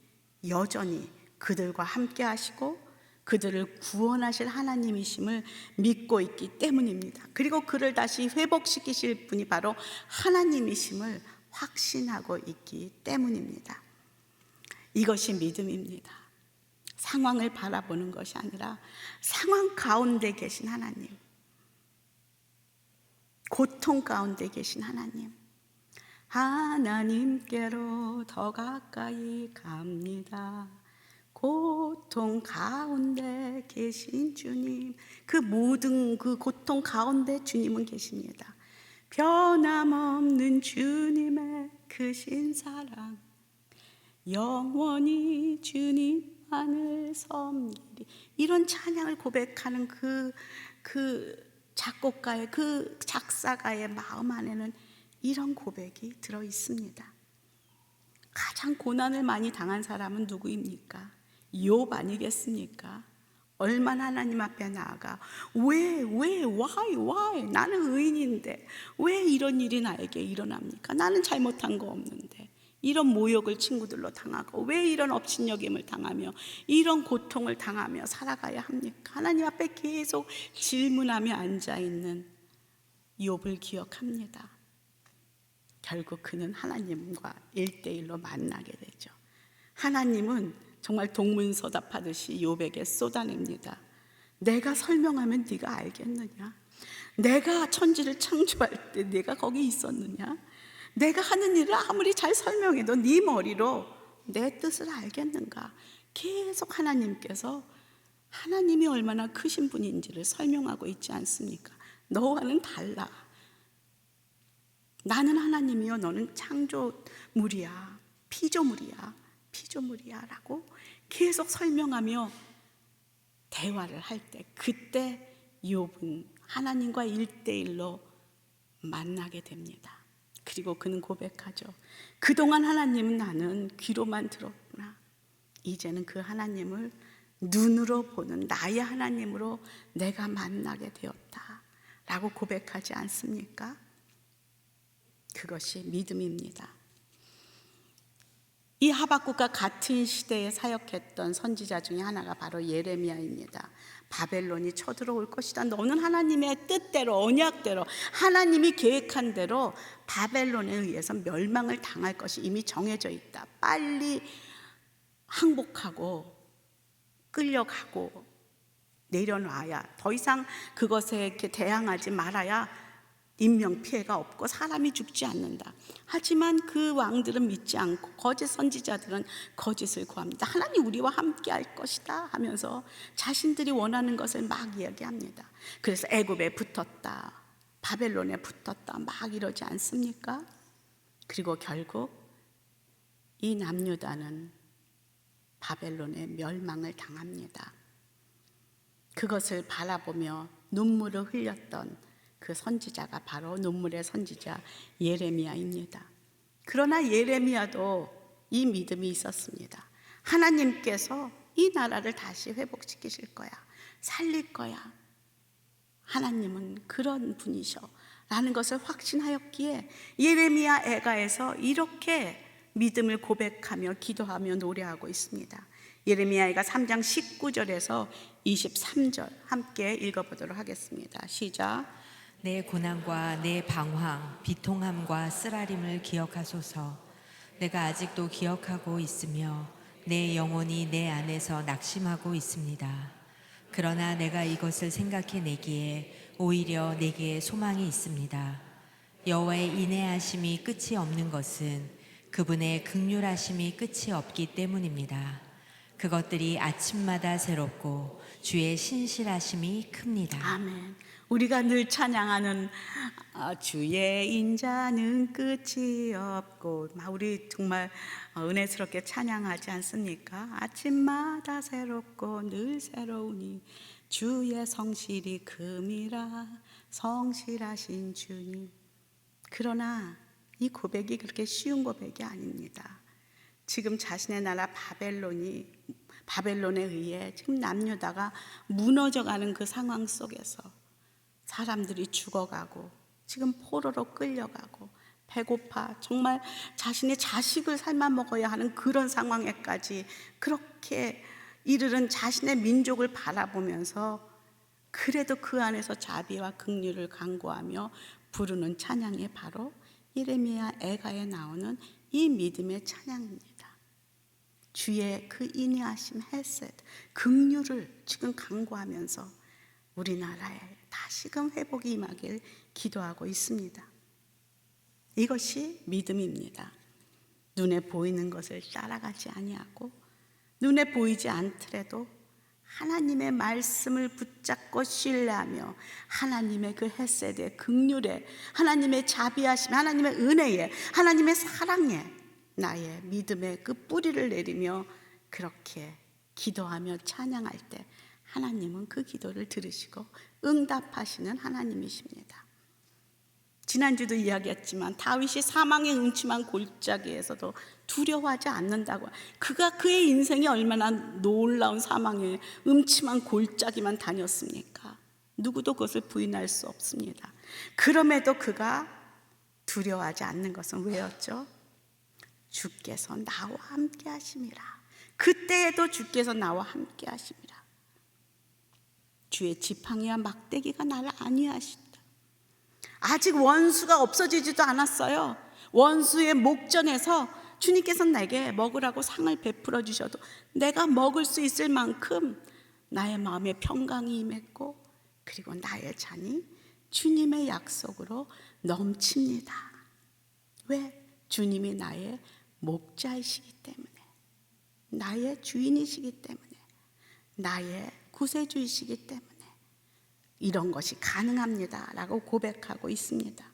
여전히 그들과 함께 하시고 그들을 구원하실 하나님이심을 믿고 있기 때문입니다. 그리고 그를 다시 회복시키실 분이 바로 하나님이심을 확신하고 있기 때문입니다. 이것이 믿음입니다. 상황을 바라보는 것이 아니라 상황 가운데 계신 하나님, 고통 가운데 계신 하나님, 하나님께로 더 가까이 갑니다. 고통 가운데 계신 주님, 그 모든 그 고통 가운데 주님은 계십니다. 변함없는 주님의 크신 사랑, 영원히 주님만을 섬기리. 이런 찬양을 고백하는 그 작곡가의 그 작사가의 마음 안에는 이런 고백이 들어 있습니다. 가장 고난을 많이 당한 사람은 누구입니까? 욥 아니겠습니까? 얼마나 하나님 앞에 나아가 why 나는 의인인데 왜 이런 일이 나에게 일어납니까? 나는 잘못한 거 없는데 이런 모욕을 친구들로 당하고 왜 이런 업신여김을 당하며 이런 고통을 당하며 살아가야 합니까? 하나님 앞에 계속 질문하며 앉아있는 욥을 기억합니다. 결국 그는 하나님과 1대1로 만나게 되죠. 하나님은 정말 동문서답하듯이 욥에게 쏟아냅니다. 내가 설명하면 네가 알겠느냐? 내가 천지를 창조할 때 네가 거기 있었느냐? 내가 하는 일을 아무리 잘 설명해도 네 머리로 내 뜻을 알겠는가? 계속 하나님께서 하나님이 얼마나 크신 분인지를 설명하고 있지 않습니까? 너와는 달라. 나는 하나님이요 너는 창조물이야, 피조물이야 라고 계속 설명하며 대화를 할 때 그때 욥은 하나님과 1대1로 만나게 됩니다. 그리고 그는 고백하죠. 그동안 하나님은 나는 귀로만 들었구나. 이제는 그 하나님을 눈으로 보는 나의 하나님으로 내가 만나게 되었다 라고 고백하지 않습니까? 그것이 믿음입니다. 이 하박국과 같은 시대에 사역했던 선지자 중에 하나가 바로 예레미야입니다. 바벨론이 쳐들어올 것이다. 너는 하나님의 뜻대로 언약대로 하나님이 계획한 대로 바벨론에 의해서 멸망을 당할 것이 이미 정해져 있다. 빨리 항복하고 끌려가고 내려놔야 더 이상 그것에 이렇게 대항하지 말아야 인명피해가 없고 사람이 죽지 않는다. 하지만 그 왕들은 믿지 않고 거짓 선지자들은 거짓을 구합니다. 하나님 우리와 함께 할 것이다 하면서 자신들이 원하는 것을 막 이야기합니다. 그래서 애굽에 붙었다, 바벨론에 붙었다 막 이러지 않습니까? 그리고 결국 이 남유다는 바벨론의 멸망을 당합니다. 그것을 바라보며 눈물을 흘렸던 그 선지자가 바로 눈물의 선지자 예레미야입니다. 그러나 예레미야도 이 믿음이 있었습니다. 하나님께서 이 나라를 다시 회복시키실 거야, 살릴 거야. 하나님은 그런 분이셔 라는 것을 확신하였기에 예레미야 애가에서 이렇게 믿음을 고백하며 기도하며 노래하고 있습니다. 예레미야 애가 3장 19절에서 23절 함께 읽어보도록 하겠습니다. 시작. 내 고난과 내 방황, 비통함과 쓰라림을 기억하소서. 내가 아직도 기억하고 있으며 내 영혼이 내 안에서 낙심하고 있습니다. 그러나 내가 이것을 생각해내기에 오히려 내게 소망이 있습니다. 여호와의 인내하심이 끝이 없는 것은 그분의 긍휼하심이 끝이 없기 때문입니다. 그것들이 아침마다 새롭고 주의 신실하심이 큽니다. 아멘. 우리가 늘 찬양하는 주의 인자는 끝이 없고, 우리 정말 은혜스럽게 찬양하지 않습니까? 아침마다 새롭고 늘 새로우니 주의 성실이 큼이라, 성실하신 주님. 그러나 이 고백이 그렇게 쉬운 고백이 아닙니다. 지금 자신의 나라 바벨론에 의해 지금 남유다가 무너져가는 그 상황 속에서 사람들이 죽어가고 지금 포로로 끌려가고 배고파 정말 자신의 자식을 삶아 먹어야 하는 그런 상황에까지 그렇게 이르른 자신의 민족을 바라보면서 그래도 그 안에서 자비와 긍휼을 간구하며 부르는 찬양이 바로 예레미야 애가에 나오는 이 믿음의 찬양입니다. 주의 그 인내하심 헤셋 긍휼을 지금 간구하면서 우리나라에 다시금 회복이 임하길 기도하고 있습니다. 이것이 믿음입니다. 눈에 보이는 것을 따라가지 아니하고 눈에 보이지 않더라도 하나님의 말씀을 붙잡고 신뢰하며 하나님의 그 헤셋의 긍휼에, 하나님의 자비하심, 하나님의 은혜에, 하나님의 사랑에 나의 믿음의 그 뿌리를 내리며 그렇게 기도하며 찬양할 때 하나님은 그 기도를 들으시고 응답하시는 하나님이십니다. 지난주도 이야기했지만 다윗이 사망의 음침한 골짜기에서도 두려워하지 않는다고. 그의 인생이 얼마나 놀라운 사망의 음침한 골짜기만 다녔습니까? 누구도 그것을 부인할 수 없습니다. 그럼에도 그가 두려워하지 않는 것은 왜였죠? 주께서 나와 함께 하심이라. 그때에도 주께서 나와 함께 하심이라. 주의 지팡이와 막대기가 나를 안위하신다. 아직 원수가 없어지지도 않았어요. 원수의 목전에서 주님께서 내게 먹으라고 상을 베풀어 주셔도 내가 먹을 수 있을 만큼 나의 마음에 평강이 임했고, 그리고 나의 잔이 주님의 약속으로 넘칩니다. 왜? 주님이 나의 목자이시기 때문에, 나의 주인이시기 때문에, 나의 구세주이시기 때문에 이런 것이 가능합니다 라고 고백하고 있습니다.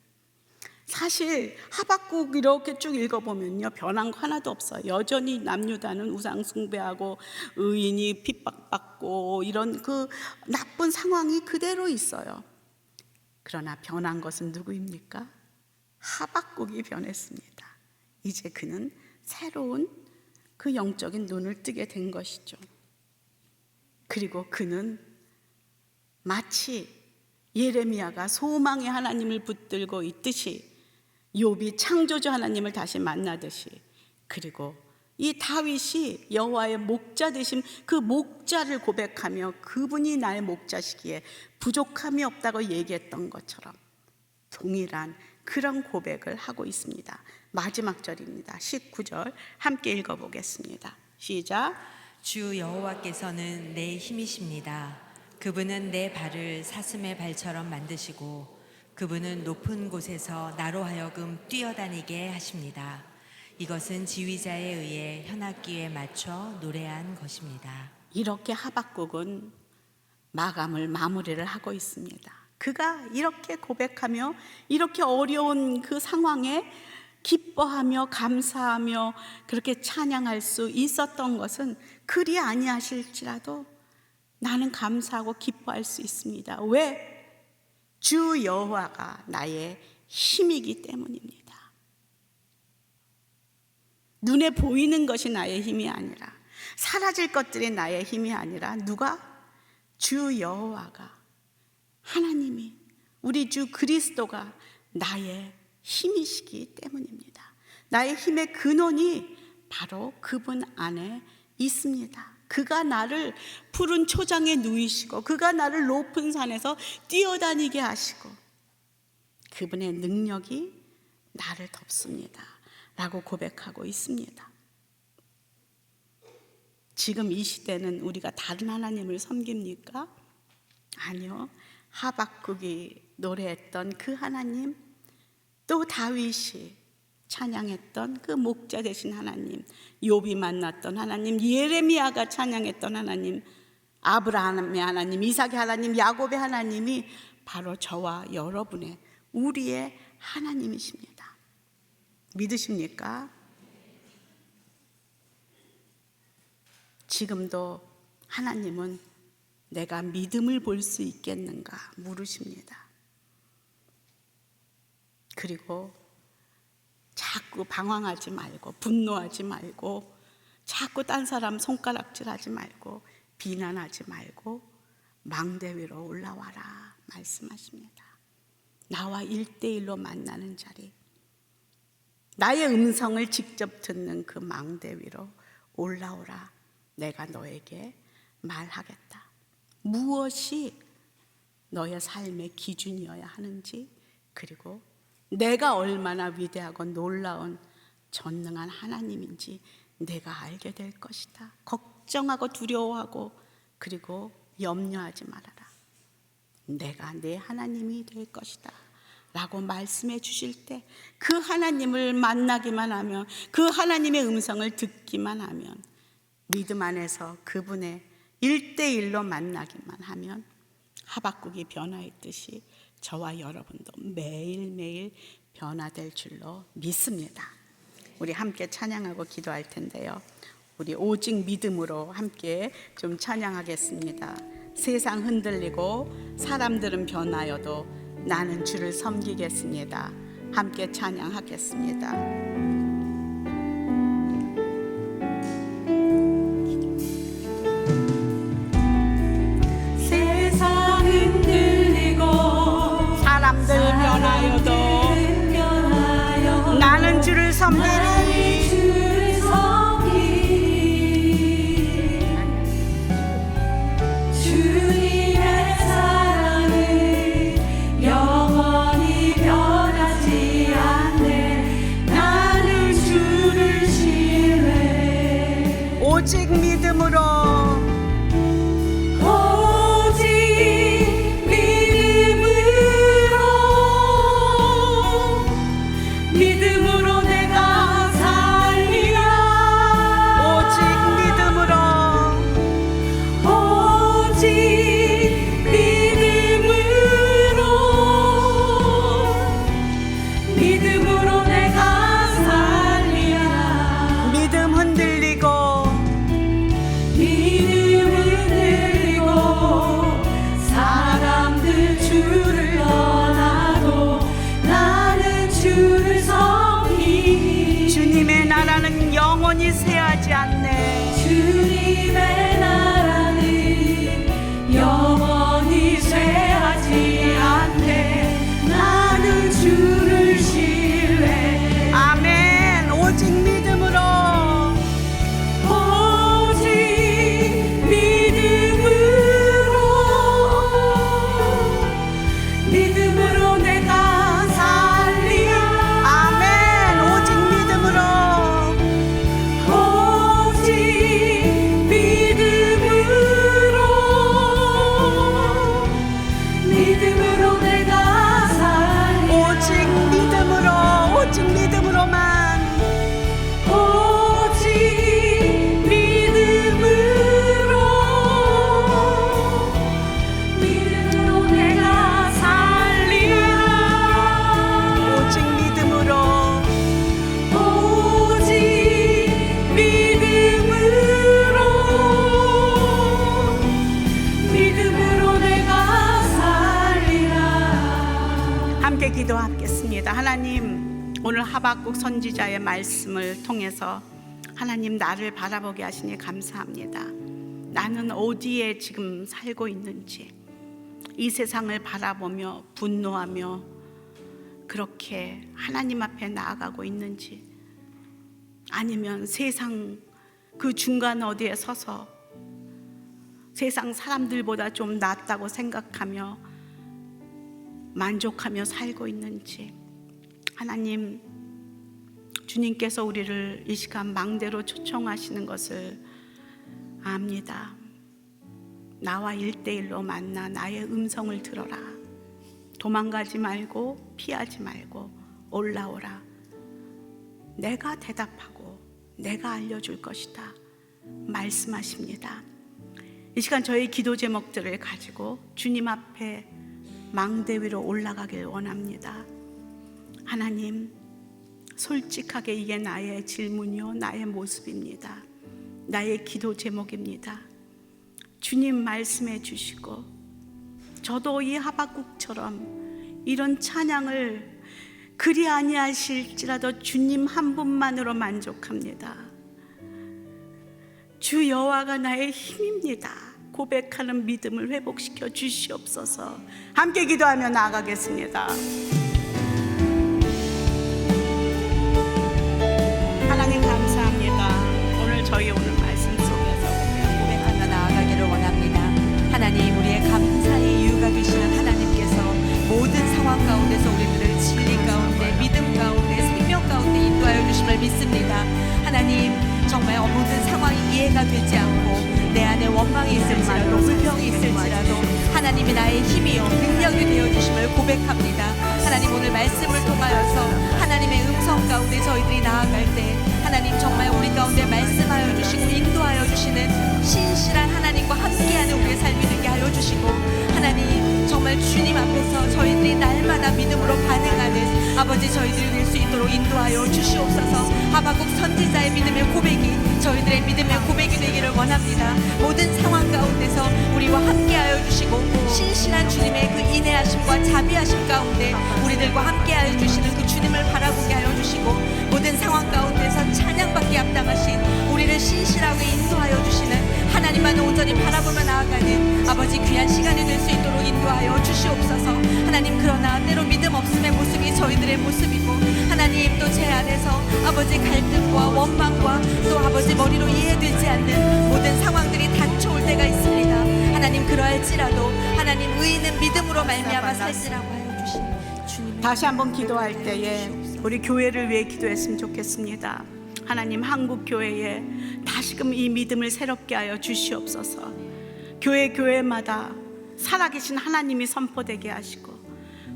사실 하박국 이렇게 쭉 읽어보면요, 변한 거 하나도 없어요. 여전히 남유다는 우상 숭배하고 의인이 핍박받고 이런 그 나쁜 상황이 그대로 있어요. 그러나 변한 것은 누구입니까? 하박국이 변했습니다. 이제 그는 새로운 그 영적인 눈을 뜨게 된 것이죠. 그리고 그는 마치 예레미야가 소망의 하나님을 붙들고 있듯이, 욥이 창조주 하나님을 다시 만나듯이, 그리고 이 다윗이 여호와의 목자 되심 그 목자를 고백하며 그분이 나의 목자시기에 부족함이 없다고 얘기했던 것처럼 동일한 그런 고백을 하고 있습니다. 마지막 절입니다. 19절 함께 읽어보겠습니다. 시작. 주 여호와께서는 내 힘이십니다. 그분은 내 발을 사슴의 발처럼 만드시고 그분은 높은 곳에서 나로 하여금 뛰어다니게 하십니다. 이것은 지휘자에 의해 현악기에 맞춰 노래한 것입니다. 이렇게 하박국은 마무리를 하고 있습니다. 그가 이렇게 고백하며 이렇게 어려운 그 상황에 기뻐하며 감사하며 그렇게 찬양할 수 있었던 것은 그리 아니하실지라도 나는 감사하고 기뻐할 수 있습니다. 왜? 주 여호와가 나의 힘이기 때문입니다. 눈에 보이는 것이 나의 힘이 아니라, 사라질 것들이 나의 힘이 아니라 누가? 주 여호와가, 하나님이, 우리 주 그리스도가 나의 힘이시기 때문입니다. 나의 힘의 근원이 바로 그분 안에 있습니다. 그가 나를 푸른 초장에 누이시고 그가 나를 높은 산에서 뛰어다니게 하시고 그분의 능력이 나를 덮습니다 라고 고백하고 있습니다. 지금 이 시대는 우리가 다른 하나님을 섬깁니까? 아니요. 하박국이 노래했던 그 하나님, 또 다윗이 찬양했던 그 목자 되신 하나님, 욥이 만났던 하나님, 예레미야가 찬양했던 하나님, 아브라함의 하나님, 이삭의 하나님, 야곱의 하나님이 바로 저와 여러분의, 우리의 하나님이십니다. 믿으십니까? 지금도 하나님은 내가 믿음을 볼 수 있겠는가 물으십니다. 그리고 자꾸 방황하지 말고, 분노하지 말고, 자꾸 딴 사람 손가락질하지 말고, 비난하지 말고 망대 위로 올라와라 말씀하십니다. 나와 1대1로 만나는 자리, 나의 음성을 직접 듣는 그 망대 위로 올라오라. 내가 너에게 말하겠다. 무엇이 너의 삶의 기준이어야 하는지, 그리고 내가 얼마나 위대하고 놀라운 전능한 하나님인지 내가 알게 될 것이다. 걱정하고 두려워하고 그리고 염려하지 말아라. 내가 내 하나님이 될 것이다 라고 말씀해 주실 때, 그 하나님을 만나기만 하면, 그 하나님의 음성을 듣기만 하면, 믿음 안에서 그분의 1대1로 만나기만 하면 하박국이 변화했듯이 저와 여러분도 매일매일 변화될 줄로 믿습니다. 우리 함께 찬양하고 기도할 텐데요, 우리 오직 믿음으로 함께 좀 찬양하겠습니다. 세상 흔들리고 사람들은 변하여도 나는 주를 섬기겠습니다. 함께 찬양하겠습니다. 사람들 변하여도 나는 주를 섬기리. 주님의 사랑은 영원히 변하지 않네. 나는 주를 신뢰. 오직 믿음으로, 믿음으로 내가 살리라. 오직 믿음으로, 오직 믿음으로, 믿음으로 내가 살리라. 믿음 흔들리고, 믿음 흔들리고 사람들 주를 떠나도 나는 주를 섬기니. 주님의 나라는 영원히 쇠하지 않네. 주님의 나라는 영원히 쇠하지 않네. 나는 주를 신뢰. 아멘. 오직 믿음으로, 오직 믿음으로, 믿음으로 내가 살리라. 아멘. 오직 믿음으로, 오직 믿음으로, 믿음으로 내가 살리라. 오직 믿음으로, 오직 믿음으로만. 오직 믿음으로, 믿음으로 내가 살리라. 오직 믿음으로, 오직 믿음으로, 믿음으로 내가 살리라. 함께 기도하겠습니다. 하나님, 오늘 하박국 선지자의 말씀을 통해서 하나님 나를 바라보게 하시니 감사합니다. 나는 어디에 지금 살고 있는지, 이 세상을 바라보며 분노하며 그렇게 하나님 앞에 나아가고 있는지, 아니면 세상 그 중간 어디에 서서 세상 사람들보다 좀 낫다고 생각하며 만족하며 살고 있는지, 하나님, 주님께서 우리를 이 시간 망대로 초청하시는 것을 압니다. 나와 1대1로 만나 나의 음성을 들어라. 도망가지 말고 피하지 말고 올라오라. 내가 대답하고 내가 알려줄 것이다 말씀하십니다. 이 시간 저희 기도 제목들을 가지고 주님 앞에 망대 위로 올라가길 원합니다. 하나님, 솔직하게 이게 나의 질문이요 나의 모습입니다. 나의 기도 제목입니다. 주님 말씀해 주시고 저도 이 하박국처럼 이런 찬양을 그리 아니하실지라도 주님 한 분만으로 만족합니다. 주 여호와가 나의 힘입니다 고백하는 믿음을 회복시켜 주시옵소서. 함께 기도하며 나아가겠습니다. 하나님 감사합니다. 오늘 저희 오늘 말씀 속에서 고백하며 나아가기를 원합니다. 하나님, 우리의 감사의 이유가 되시는 하나님께서 모든 상황 가운데서 우리들을 진리 가운데, 믿음 가운데, 생명 가운데 인도하여 주심을 믿습니다. 하나님, 정말 모든 상황이 이해가 되지 않고 내 안에 원망이 있을지라도 불평이 있을지라도 하나님이 나의 힘이요 능력이 되어주심을 고백합니다. 하나님, 오늘 말씀을 통하여서 하나님의 음성 가운데 저희들이 나아갈 때 하나님 정말 우리 가운데 말씀하여 주시고 인도하여 주시는 신실한 하나님과 함께하는 우리의 삶이 되게 하여 주시고, 하나님 정말 주님 앞에서 저희들이 날마다 믿음으로 반응하는 아버지 저희들이 될 수 있도록 인도하여 주시옵소서. 하박국 선지자의 믿음의 고백이 저희들의 믿음의 고백이 되기를 원합니다. 모든 상황 가운데서 우리와 함께하여 주시고 신실한 주님의 그 인내하심과 자비하심 가운데 우리들과 함께하여 주시는 그 주님을 바라보게 하여 주시고, 모든 상황 가운데서 찬양받기 합당하신 우리를 신실하게 인도하여 주시는 하나님만 온전히 바라보며 나아가는 아버지 귀한 시간이 될 수 있도록 인도하여 주시옵소서. 하나님, 그러나 때로 믿음 없음의 모습이 저희들의 모습이고 하나님 또 제 안에서 아버지 갈등과 원망과 또 아버지 머리로 이해되지 않는 모든 상황들이 닥쳐올 때가 있습니다. 하나님, 그러할지라도 하나님 의인은 믿음으로 말미암아 살지라고 하여 주신 주님, 다시 한번 기도할 때에 우리 교회를 위해 기도했으면 좋겠습니다. 하나님, 한국 교회에 다시금 이 믿음을 새롭게 하여 주시옵소서. 교회마다 살아계신 하나님이 선포되게 하시고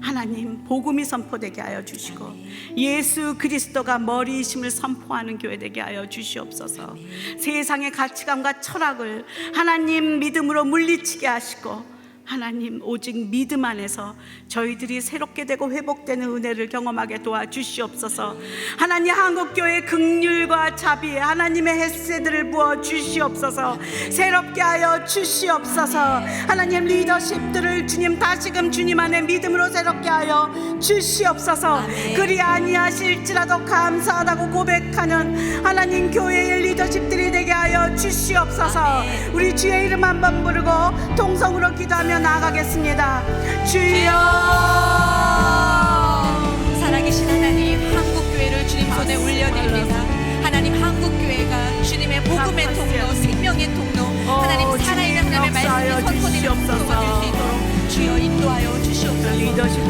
하나님 복음이 선포되게 하여 주시고 예수 그리스도가 머리이심을 선포하는 교회 되게 하여 주시옵소서. 세상의 가치관과 철학을 하나님 믿음으로 물리치게 하시고 하나님 오직 믿음 안에서 저희들이 새롭게 되고 회복되는 은혜를 경험하게 도와주시옵소서. 하나님, 한국교회 긍휼과 자비 하나님의 헷세들을 부어 주시옵소서. 새롭게 하여 주시옵소서. 하나님, 리더십들을 주님 다시금 주님 안에 믿음으로 새롭게 하여 주시옵소서. 그리 아니하실지라도 감사하다고 고백하는 하나님 교회의 리더십들이 되게 하여 주시옵소서. 우리 주의 이름 한번 부르고 통성으로 기도하며 나아가겠습니다. 주여, 살아계신 하나님, 한국교회를 주님 손에 올려드립니다. 하나님, 한국교회가 주님의 복음의 통로, 생명의 통로, 하나님 살아있는 하나님의 말씀을 선포되며 통로가 될 수 있도록 주여 인도하여 주시옵소서.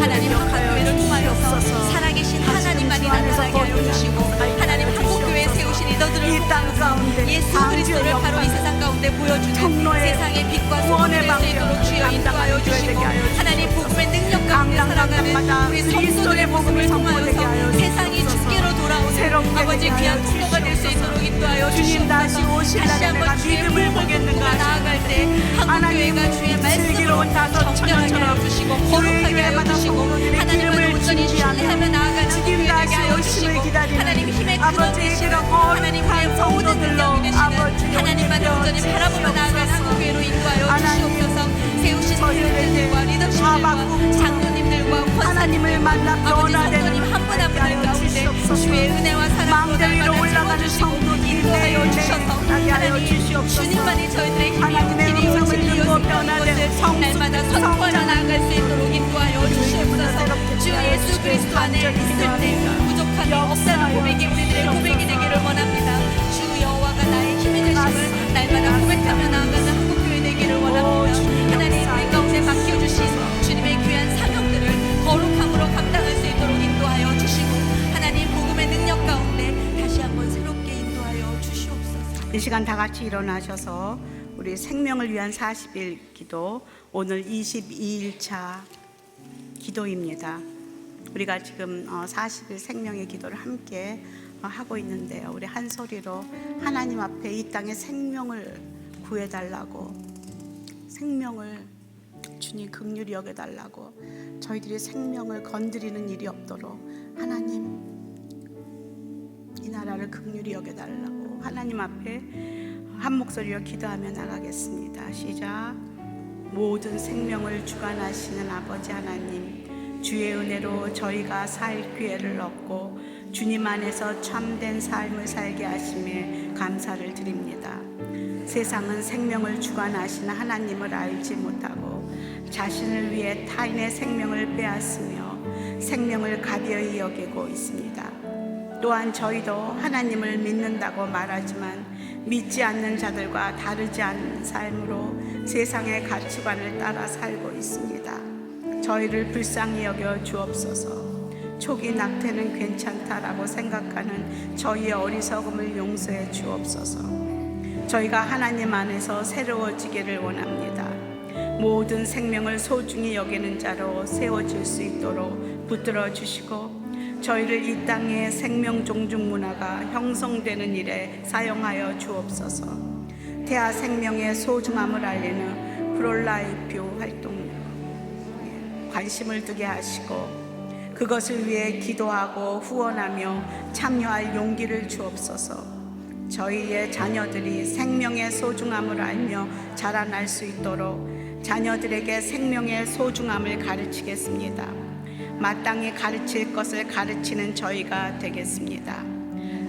하나님, 한국교회를 통하여서 살아계신 하나님만이 나타나게 하여 주시고 하나님, 한국교회에 세우신 리더들을 통하여서 예수 그리스도를 바로 이 세상 가운데 보여주는 세상의 빛과 소금이 될 수 있도록 주여 인도하여 주시고 하나님, 복음의 능력 가운데 살아가는 우리 성도들의 모습을 통하여서 세상이 주께로 돌아오는 아버지 귀한 통로가 될 수 있도록 인도하여 주님 다시 주시옵소서. 오실 다시 날에 한번 내가 주의 믿음을 복음을 보겠는가 보고 나아갈 때 한국교회가 주의 말씀으로 슬기로운 다섯 정결하게 하여 처녀처럼 주시고 거룩하게 하여 교회마다 주시고 성도들의 하나님을 기름을 온전히 준비하며 신뢰하며 나아가는 주님 한국교회 되게 다시 하여 오심을 주시고 기다리는 하나님 힘의 근원 아버지 되시는 그런 하나님 우리의 거룩한 모든 능력이 되시는 아버지 하나님만 온전히 바라보며 나아가는 한국교회로 인도하여 주시옵소서. 세우신 교회들과 리더십들과 장로님들과 하나님을 만나 아버지 변화되는 성도님 한 분 한 분들 가운데 주의 은혜와 사랑으로 망대 위로 날마다 올라가는 채워주시고 성도들이 인도하여 주셔서 나게 하여 하나님 주시옵소서. 주님만이 저희들의 힘이요 하나님의 길이요 음성을 진리요 듣고 생명인 변화된 것을 성숙, 날마다 선포하며 성장. 나아갈 수 있도록 인도하여 주시옵소서. 주 예수 그리스도 안에 있을 때 부족함이 없다는 고백이 우리들의 고백이 되기를 원합니다. 주 여호와가 나의 힘이 되심을 날마다 고백하며 나아가는 한국교회 되기를 원합니다. 하나님, 우리 가운데 맡겨주신 주님의 귀한 사명들을 거룩함으로 감당할 수 있도록 인도하여 주시고 하나님 복음의 능력 가운데 다시 한번 새롭게 인도하여 주시옵소서. 이 시간 다 같이 일어나셔서 우리 생명을 위한 40일 기도, 오늘 22일차 기도입니다. 우리가 지금 40일 생명의 기도를 함께 하고 있는데요. 우리 한 소리로 하나님 앞에 이 땅에 생명을 구해달라고, 생명을 주님 긍휼히 여겨달라고, 저희들이 생명을 건드리는 일이 없도록 하나님 이 나라를 긍휼히 여겨달라고 하나님 앞에 한 목소리로 기도하며 나가겠습니다. 시작. 모든 생명을 주관하시는 아버지 하나님, 주의 은혜로 저희가 살 기회를 얻고 주님 안에서 참된 삶을 살게 하심에 감사를 드립니다. 세상은 생명을 주관하시는 하나님을 알지 못하고 자신을 위해 타인의 생명을 빼앗으며 생명을 가벼이 여기고 있습니다. 또한 저희도 하나님을 믿는다고 말하지만 믿지 않는 자들과 다르지 않은 삶으로 세상의 가치관을 따라 살고 있습니다. 저희를 불쌍히 여겨 주옵소서. 초기 낙태는 괜찮다라고 생각하는 저희의 어리석음을 용서해 주옵소서. 저희가 하나님 안에서 새로워지기를 원합니다. 모든 생명을 소중히 여기는 자로 세워질 수 있도록 붙들어 주시고 저희를 이 땅의 생명 존중 문화가 형성되는 일에 사용하여 주옵소서. 태아 생명의 소중함을 알리는 프롤라이프 활동에 관심을 두게 하시고 그것을 위해 기도하고 후원하며 참여할 용기를 주옵소서. 저희의 자녀들이 생명의 소중함을 알며 자라날 수 있도록 자녀들에게 생명의 소중함을 가르치겠습니다. 마땅히 가르칠 것을 가르치는 저희가 되겠습니다.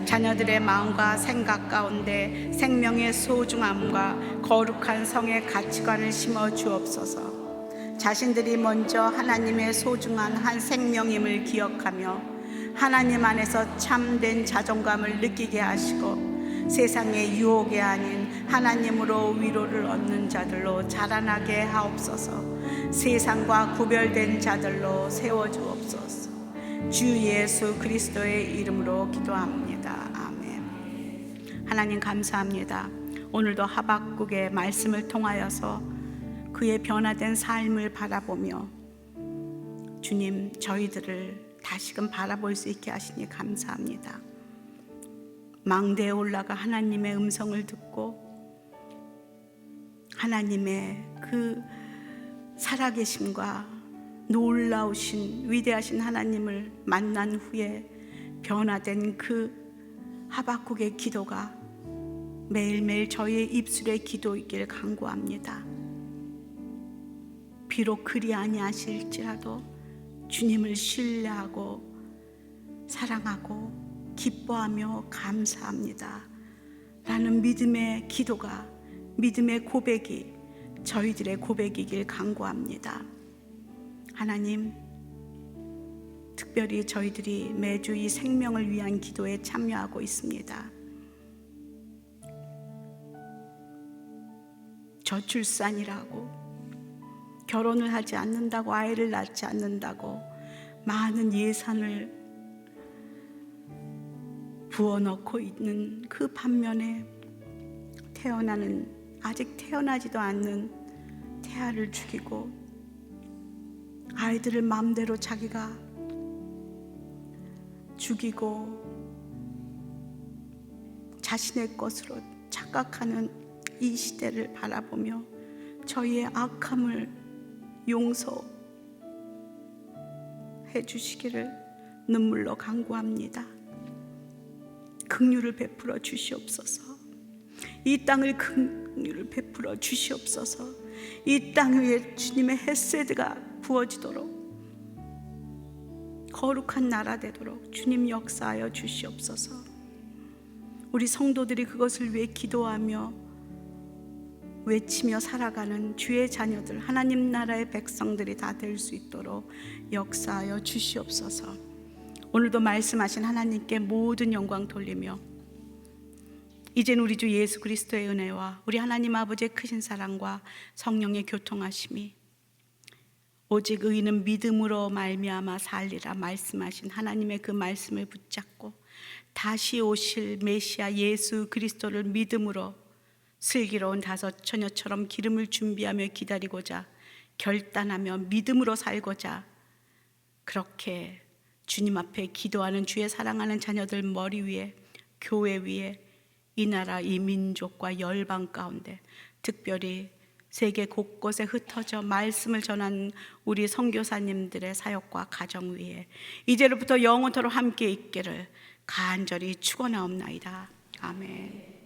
자녀들의 마음과 생각 가운데 생명의 소중함과 거룩한 성의 가치관을 심어 주옵소서. 자신들이 먼저 하나님의 소중한 한 생명임을 기억하며 하나님 안에서 참된 자존감을 느끼게 하시고 세상의 유혹이 아닌 하나님으로 위로를 얻는 자들로 자라나게 하옵소서. 세상과 구별된 자들로 세워주옵소서. 주 예수 그리스도의 이름으로 기도합니다. 아멘. 하나님 감사합니다. 오늘도 하박국의 말씀을 통하여서 그의 변화된 삶을 바라보며 주님 저희들을 다시금 바라볼 수 있게 하시니 감사합니다. 망대에 올라가 하나님의 음성을 듣고 하나님의 그 살아계심과 놀라우신 위대하신 하나님을 만난 후에 변화된 그 하박국의 기도가 매일매일 저희의 입술의 기도이길 간구합니다. 비록 그리 아니하실지라도 주님을 신뢰하고 사랑하고 기뻐하며 감사합니다 라는 믿음의 기도가, 믿음의 고백이 저희들의 고백이길 간구합니다. 하나님, 특별히 저희들이 매주 이 생명을 위한 기도에 참여하고 있습니다. 저출산이라고, 결혼을 하지 않는다고, 아이를 낳지 않는다고 많은 예산을 부어넣고 있는 그 반면에 아직 태어나지도 않는 태아를 죽이고 아이들을 마음대로 자기가 죽이고 자신의 것으로 착각하는 이 시대를 바라보며 저희의 악함을 용서해 주시기를 눈물로 간구합니다. 긍휼을 베풀어 주시옵소서. 이 땅을 긍휼을 베풀어 주시옵소서. 이 땅 위에 주님의 헤세드가 부어지도록 거룩한 나라 되도록 주님 역사하여 주시옵소서. 우리 성도들이 그것을 위해 기도하며 외치며 살아가는 주의 자녀들, 하나님 나라의 백성들이 다 될 수 있도록 역사하여 주시옵소서. 오늘도 말씀하신 하나님께 모든 영광 돌리며 이젠 우리 주 예수 그리스도의 은혜와 우리 하나님 아버지의 크신 사랑과 성령의 교통하심이 오직 의인은 믿음으로 말미암아 살리라 말씀하신 하나님의 그 말씀을 붙잡고 다시 오실 메시아 예수 그리스도를 믿음으로 슬기로운 다섯 처녀처럼 기름을 준비하며 기다리고자 결단하며 믿음으로 살고자 그렇게 주님 앞에 기도하는 주의 사랑하는 자녀들 머리 위에, 교회 위에, 이 나라 이 민족과 열방 가운데 특별히 세계 곳곳에 흩어져 말씀을 전하는 우리 선교사님들의 사역과 가정 위에 이제로부터 영원토록 함께 있기를 간절히 축원하옵나이다. 아멘.